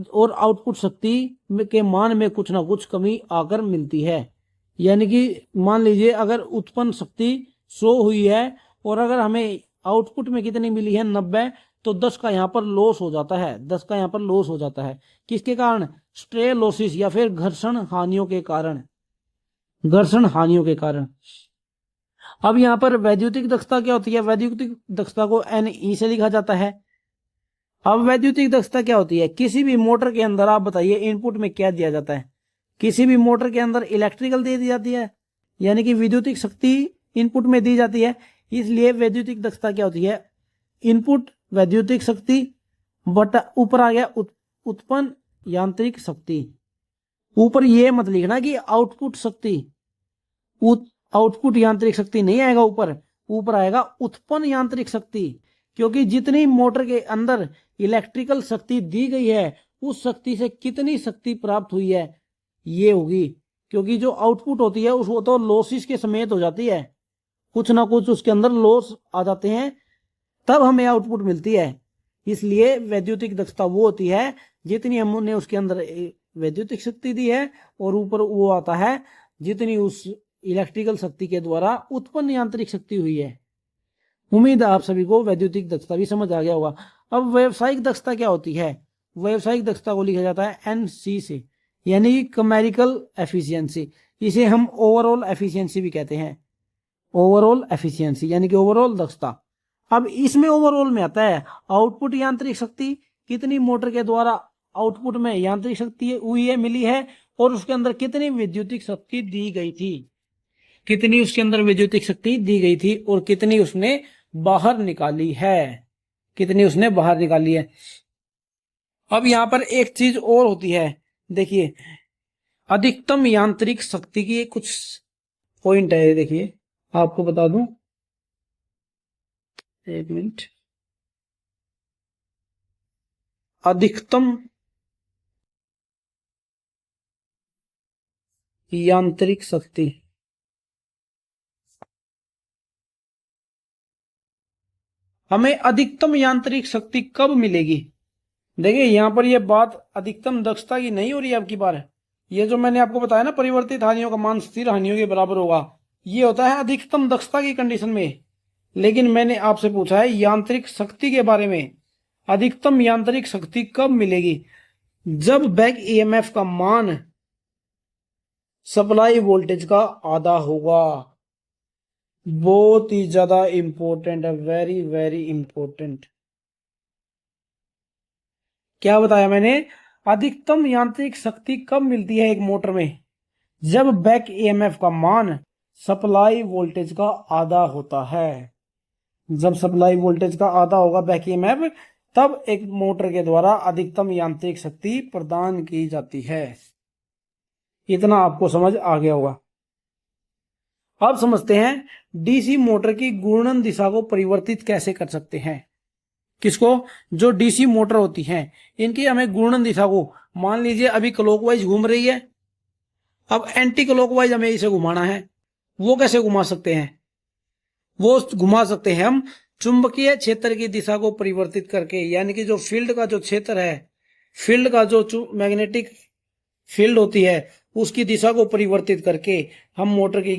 और आउटपुट शक्ति के मान में कुछ ना कुछ कमी आकर मिलती है। यानी कि मान लीजिए अगर उत्पन्न शक्ति 100 हुई है और अगर हमें आउटपुट में कितनी मिली है 90, तो 10 का यहाँ पर लॉस हो जाता है, 10 का यहाँ पर लॉस हो जाता है। किसके कारण? स्ट्रे लॉसेस या फिर घर्षण हानियों के कारण, घर्षण हानियों के कारण। अब यहाँ पर वैद्युतिक दक्षता क्या होती है? वैद्युतिक दक्षता को NE से लिखा जाता है। अब वैद्युतिक दक्षता क्या होती है? किसी भी मोटर के अंदर आप बताइए इनपुट में क्या दिया जाता है? किसी भी मोटर के अंदर इलेक्ट्रिकल दे दी जाती है, यानी कि विद्युतिक शक्ति इनपुट में दी जाती है। इसलिए वैद्युतिक दक्षता क्या होती है? इनपुट वैद्युतिक शक्ति बटा ऊपर आ गया उत्पन्न यांत्रिक शक्ति। ऊपर ये मत लिखना कि आउटपुट शक्ति, आउटपुट यांत्रिक शक्ति नहीं आएगा, ऊपर आएगा उत्पन्न यांत्रिक शक्ति। क्योंकि जितनी मोटर के अंदर इलेक्ट्रिकल शक्ति दी गई है उस शक्ति से कितनी शक्ति प्राप्त हुई है ये होगी। क्योंकि जो आउटपुट होती है वो तो लॉसेस के समेत हो जाती है, कुछ ना कुछ उसके अंदर लॉस आ जाते हैं तब हमें आउटपुट मिलती है। इसलिए वैद्युतिक दक्षता वो होती है जितनी हमने उसके अंदर वैद्युतिक शक्ति दी है और ऊपर वो आता है जितनी उस इलेक्ट्रिकल शक्ति के द्वारा उत्पन्न यांत्रिक शक्ति हुई है। उम्मीद है आप सभी को वैद्युतिक दक्षता भी समझ आ गया होगा। अब व्यावसायिक दक्षता क्या होती है? व्यावसायिक दक्षता को लिखा जाता है NC से, यानी कमर्शियल एफिशिएंसी। इसे हम ओवरऑल एफिशिएंसी भी कहते हैं, ओवरऑल एफिशिएंसी यानी कि ओवरऑल दक्षता। अब इसमें ओवरऑल में आता है आउटपुट यांत्रिक शक्ति, कितनी मोटर के द्वारा आउटपुट में यांत्रिक शक्ति हुई है, मिली है, और उसके अंदर कितनी विद्युतिक शक्ति दी गई थी, कितनी उसके अंदर विद्युतिक शक्ति दी गई थी और कितनी उसने बाहर निकाली है, कितनी उसने बाहर निकाली है। अब यहां पर एक चीज और होती है, देखिए अधिकतम यांत्रिक शक्ति की कुछ पॉइंट है। देखिए आपको बता दूं, एक मिनट, अधिकतम यांत्रिक शक्ति, हमें अधिकतम यांत्रिक शक्ति कब मिलेगी? देखिए यहां पर यह बात अधिकतम दक्षता की नहीं हो रही है। अब की बार ये जो मैंने आपको बताया ना, परिवर्तित हानियों का मान स्थिर हानियों के बराबर होगा, ये होता है अधिकतम दक्षता की कंडीशन में। लेकिन मैंने आपसे पूछा है यांत्रिक शक्ति के बारे में, अधिकतम यांत्रिक शक्ति कब मिलेगी? जब बैक EMF का मान सप्लाई वोल्टेज का आधा होगा। बहुत ही ज्यादा इंपॉर्टेंट है, वेरी वेरी इंपॉर्टेंट। क्या बताया मैंने? अधिकतम यांत्रिक शक्ति कब मिलती है एक मोटर में? जब बैक EMF का मान सप्लाई वोल्टेज का आधा होता है। जब सप्लाई वोल्टेज का आधा होगा बैक EMF, तब एक मोटर के द्वारा अधिकतम यांत्रिक शक्ति प्रदान की जाती है। इतना आपको समझ आ गया होगा। अब समझते हैं डीसी मोटर की घूर्णन दिशा को परिवर्तित कैसे कर सकते हैं। किसको? जो डीसी मोटर होती हैं इनकी हमें घूर्णन दिशा को, मान लीजिए अभी क्लॉकवाइज घूम रही है, अब एंटी क्लॉकवाइज हमें इसे घुमाना है। वो कैसे घुमा सकते हैं? वो घुमा सकते हैं हम चुंबकीय क्षेत्र की दिशा को परिवर्तित करके, यानी कि जो फील्ड का जो क्षेत्र है, फील्ड का जो मैग्नेटिक फील्ड होती है उसकी दिशा को परिवर्तित करके हम मोटर की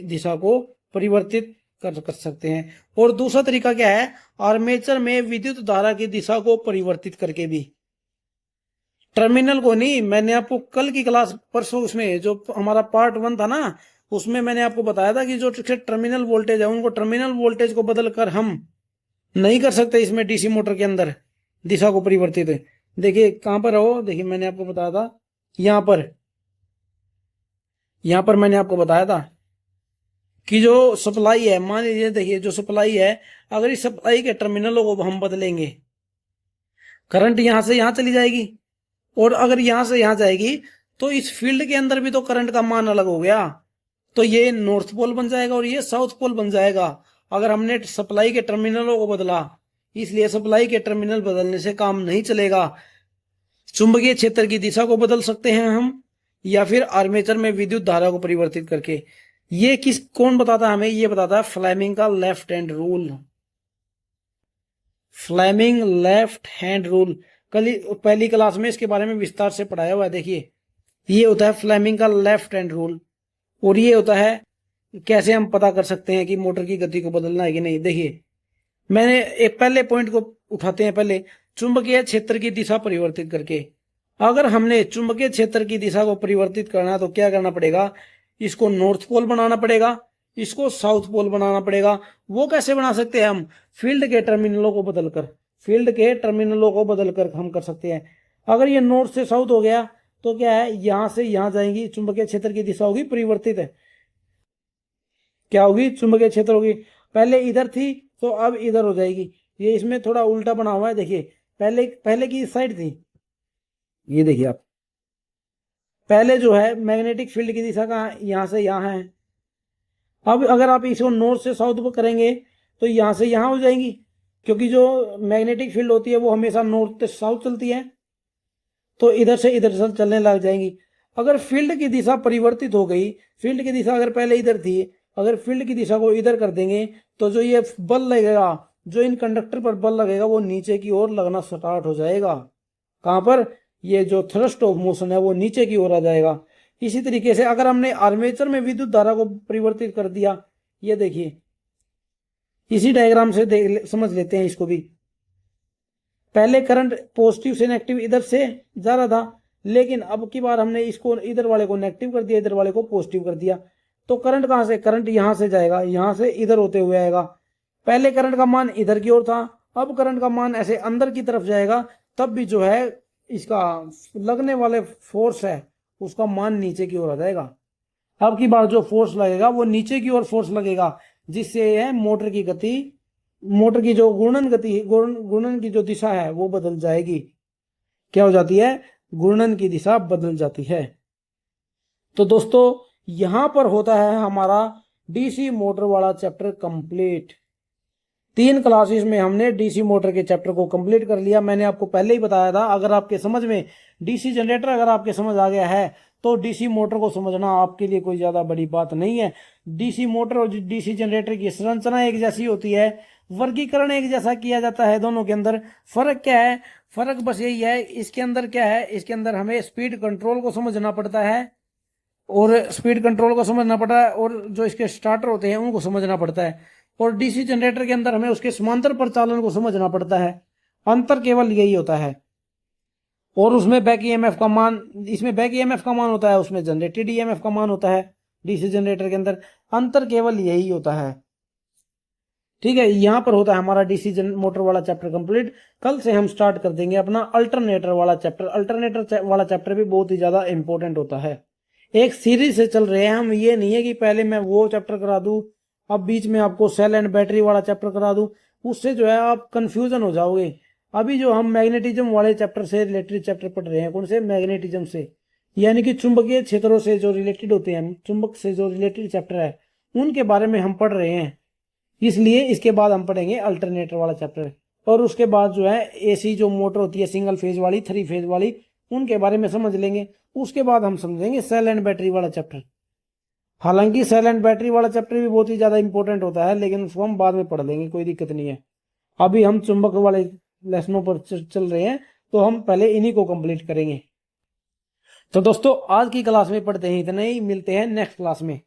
दिशा को परिवर्तित कर सकते हैं। और दूसरा तरीका क्या है, आर्मेचर में विद्युत धारा की दिशा को परिवर्तित करके भी। टर्मिनल को नहीं, मैंने आपको कल की क्लास परसों उसमें जो हमारा पार्ट 1 था ना, उसमें मैंने आपको बताया था कि जो टर्मिनल वोल्टेज है उनको टर्मिनल वोल्टेज को बदलकर हम नहीं कर सकते इसमें डीसी मोटर के अंदर दिशा को परिवर्तित। देखिए कहां पर हो, देखिए मैंने आपको बताया था यहां पर मैंने आपको बताया था कि जो सप्लाई है, मान लीजिए देखिए जो सप्लाई है, अगर इस सप्लाई के टर्मिनलों को हम बदलेंगे, करंट यहां से यहां चली जाएगी, और अगर यहां से यहां जाएगी तो इस फील्ड के अंदर भी तो करंट का मान अलग हो गया, तो ये नॉर्थ पोल बन जाएगा और ये साउथ पोल बन जाएगा अगर हमने सप्लाई के टर्मिनलों को बदला। इसलिए सप्लाई के टर्मिनल बदलने से काम नहीं चलेगा। चुंबकीय क्षेत्र की दिशा को बदल सकते हैं हम, या फिर आर्मेचर में विद्युत धारा को परिवर्तित करके। ये कौन बताता है हमें, ये बताता है फ्लेमिंग का left hand rule. Fleming left hand rule पहली क्लास में इसके बारे में विस्तार से पढ़ाया हुआ है। देखिए ये होता है फ्लेमिंग का लेफ्ट हैंड रूल, और ये होता है कैसे हम पता कर सकते हैं कि मोटर की गति को बदलना है कि नहीं। देखिए मैंने एक पहले पॉइंट को उठाते हैं, पहले चुंबकीय क्षेत्र की दिशा परिवर्तित करके। अगर हमने चुंबकीय क्षेत्र की दिशा को परिवर्तित करना है तो क्या करना पड़ेगा, इसको नॉर्थ पोल बनाना पड़ेगा, इसको साउथ पोल बनाना पड़ेगा। वो कैसे बना सकते हैं हम, फील्ड के टर्मिनलों को बदलकर, फील्ड के टर्मिनलों को बदलकर हम कर सकते हैं। अगर ये नॉर्थ से साउथ हो गया तो क्या है, यहां से यहां जाएंगी, चुंबकीय क्षेत्र की दिशा होगी परिवर्तित है। क्या होगी, चुंबकीय क्षेत्र होगी, पहले इधर थी तो अब इधर हो जाएगी। ये इसमें थोड़ा उल्टा बना हुआ है, देखिए पहले की साइड थी, ये देखिए आप, पहले जो है मैग्नेटिक फील्ड की दिशा कहाँ, यहां से यहां है। अब अगर आप इसको नॉर्थ से साउथ को करेंगे तो यहां से यहां हो जाएंगी, क्योंकि जो मैग्नेटिक फील्ड होती है वो हमेशा नॉर्थ से साउथ चलती है, तो इधर से इधर चलने लग जाएंगी। अगर फील्ड की दिशा परिवर्तित हो गई, फील्ड की दिशा अगर पहले इधर थी, अगर फील्ड की दिशा को इधर कर देंगे तो जो ये बल लगेगा, जो इन कंडक्टर पर बल लगेगा वो नीचे की ओर लगना स्टार्ट हो जाएगा। कहां पर, ये जो थ्रस्ट ऑफ मोशन है वो नीचे की ओर आ जाएगा। इसी तरीके से अगर हमने आर्मेचर में विद्युत धारा को परिवर्तित कर दिया, ये देखिए इसी डायग्राम से समझ लेते हैं इसको भी। पहले करंट पॉजिटिव से नेगेटिव इधर से जा रहा था, लेकिन अब की बार हमने इसको इधर वाले को नेगेटिव कर दिया, इधर वाले को पॉजिटिव कर दिया, तो करंट कहां से, करंट यहां से जाएगा, यहां से इधर होते हुए आएगा। पहले करंट का मान इधर की ओर था, अब करंट का मान ऐसे अंदर की तरफ जाएगा, तब भी जो है इसका लगने वाले फोर्स है उसका मान नीचे की ओर आ जाएगा। अब की बार जो फोर्स लगेगा वो नीचे की ओर फोर्स लगेगा, जिससे है मोटर की गति, मोटर की जो घूर्णन की जो दिशा है वो बदल जाएगी। क्या हो जाती है, घूर्णन की दिशा बदल जाती है। तो दोस्तों यहां पर होता है हमारा डीसी मोटर वाला चैप्टर कंप्लीट। 3 क्लासेस में हमने डीसी मोटर के चैप्टर को कंप्लीट कर लिया। मैंने आपको पहले ही बताया था, अगर आपके समझ में डीसी जनरेटर अगर आपके समझ आ गया है तो डीसी मोटर को समझना आपके लिए कोई ज्यादा बड़ी बात नहीं है। डीसी मोटर और डीसी जनरेटर की संरचना एक जैसी होती है, वर्गीकरण एक जैसा किया जाता है दोनों के अंदर। फर्क क्या है, फर्क बस यही है, इसके अंदर क्या है, इसके अंदर हमें स्पीड कंट्रोल को समझना पड़ता है, और स्पीड कंट्रोल को समझना पड़ता है, और जो इसके स्टार्टर होते हैं उनको समझना पड़ता है। और डीसी जनरेटर के अंदर हमें उसके समांतर प्रचालन को समझना पड़ता है। अंतर केवल यही होता है। और उसमें बैक ईएमएफ का मान, इसमें बैक ईएमएफ का मान होता है, उसमें जनरेटेड ईएमएफ का मान होता है डीसी जनरेटर के अंदर। अंतर केवल यही होता है। ठीक है, यहां पर होता है हमारा डीसी मोटर वाला चैप्टर कंप्लीट। कल से हम स्टार्ट कर देंगे अपना अल्टरनेटर वाला चैप्टर। अल्टरनेटर वाला चैप्टर भी बहुत ही ज्यादा इंपॉर्टेंट होता है। एक सीरीज से चल रहे हैं हम, ये नहीं है कि पहले मैं वो चैप्टर करा दूं, अब बीच में आपको सेल एंड बैटरी वाला चैप्टर करा दूं, उससे जो है आप कंफ्यूजन हो जाओगे। अभी जो हम मैग्नेटिज्म वाले चैप्टर से रिलेटेड चैप्टर पढ़ रहे हैं, कौन से, मैग्नेटिज्म से, यानी कि चुंबकीय क्षेत्रों से जो रिलेटेड होते हैं, चुंबक से जो रिलेटेड चैप्टर है उनके बारे में हम पढ़ रहे हैं। इसलिए इसके बाद हम पढ़ेंगे अल्टरनेटर वाला चैप्टर, और उसके बाद जो है एसी जो मोटर होती है, सिंगल फेज वाली, 3 फेज वाली, उनके बारे में समझ लेंगे। उसके बाद हम समझेंगे सेल एंड बैटरी वाला चैप्टर। हालांकि साइलेंट बैटरी वाला चैप्टर भी बहुत ही ज्यादा इंपॉर्टेंट होता है, लेकिन उसको हम बाद में पढ़ लेंगे, कोई दिक्कत नहीं है। अभी हम चुंबक वाले लेसनों पर चल रहे हैं, तो हम पहले इन्हीं को कंप्लीट करेंगे। तो दोस्तों आज की क्लास में पढ़ते हैं इतना ही, मिलते हैं नेक्स्ट क्लास में।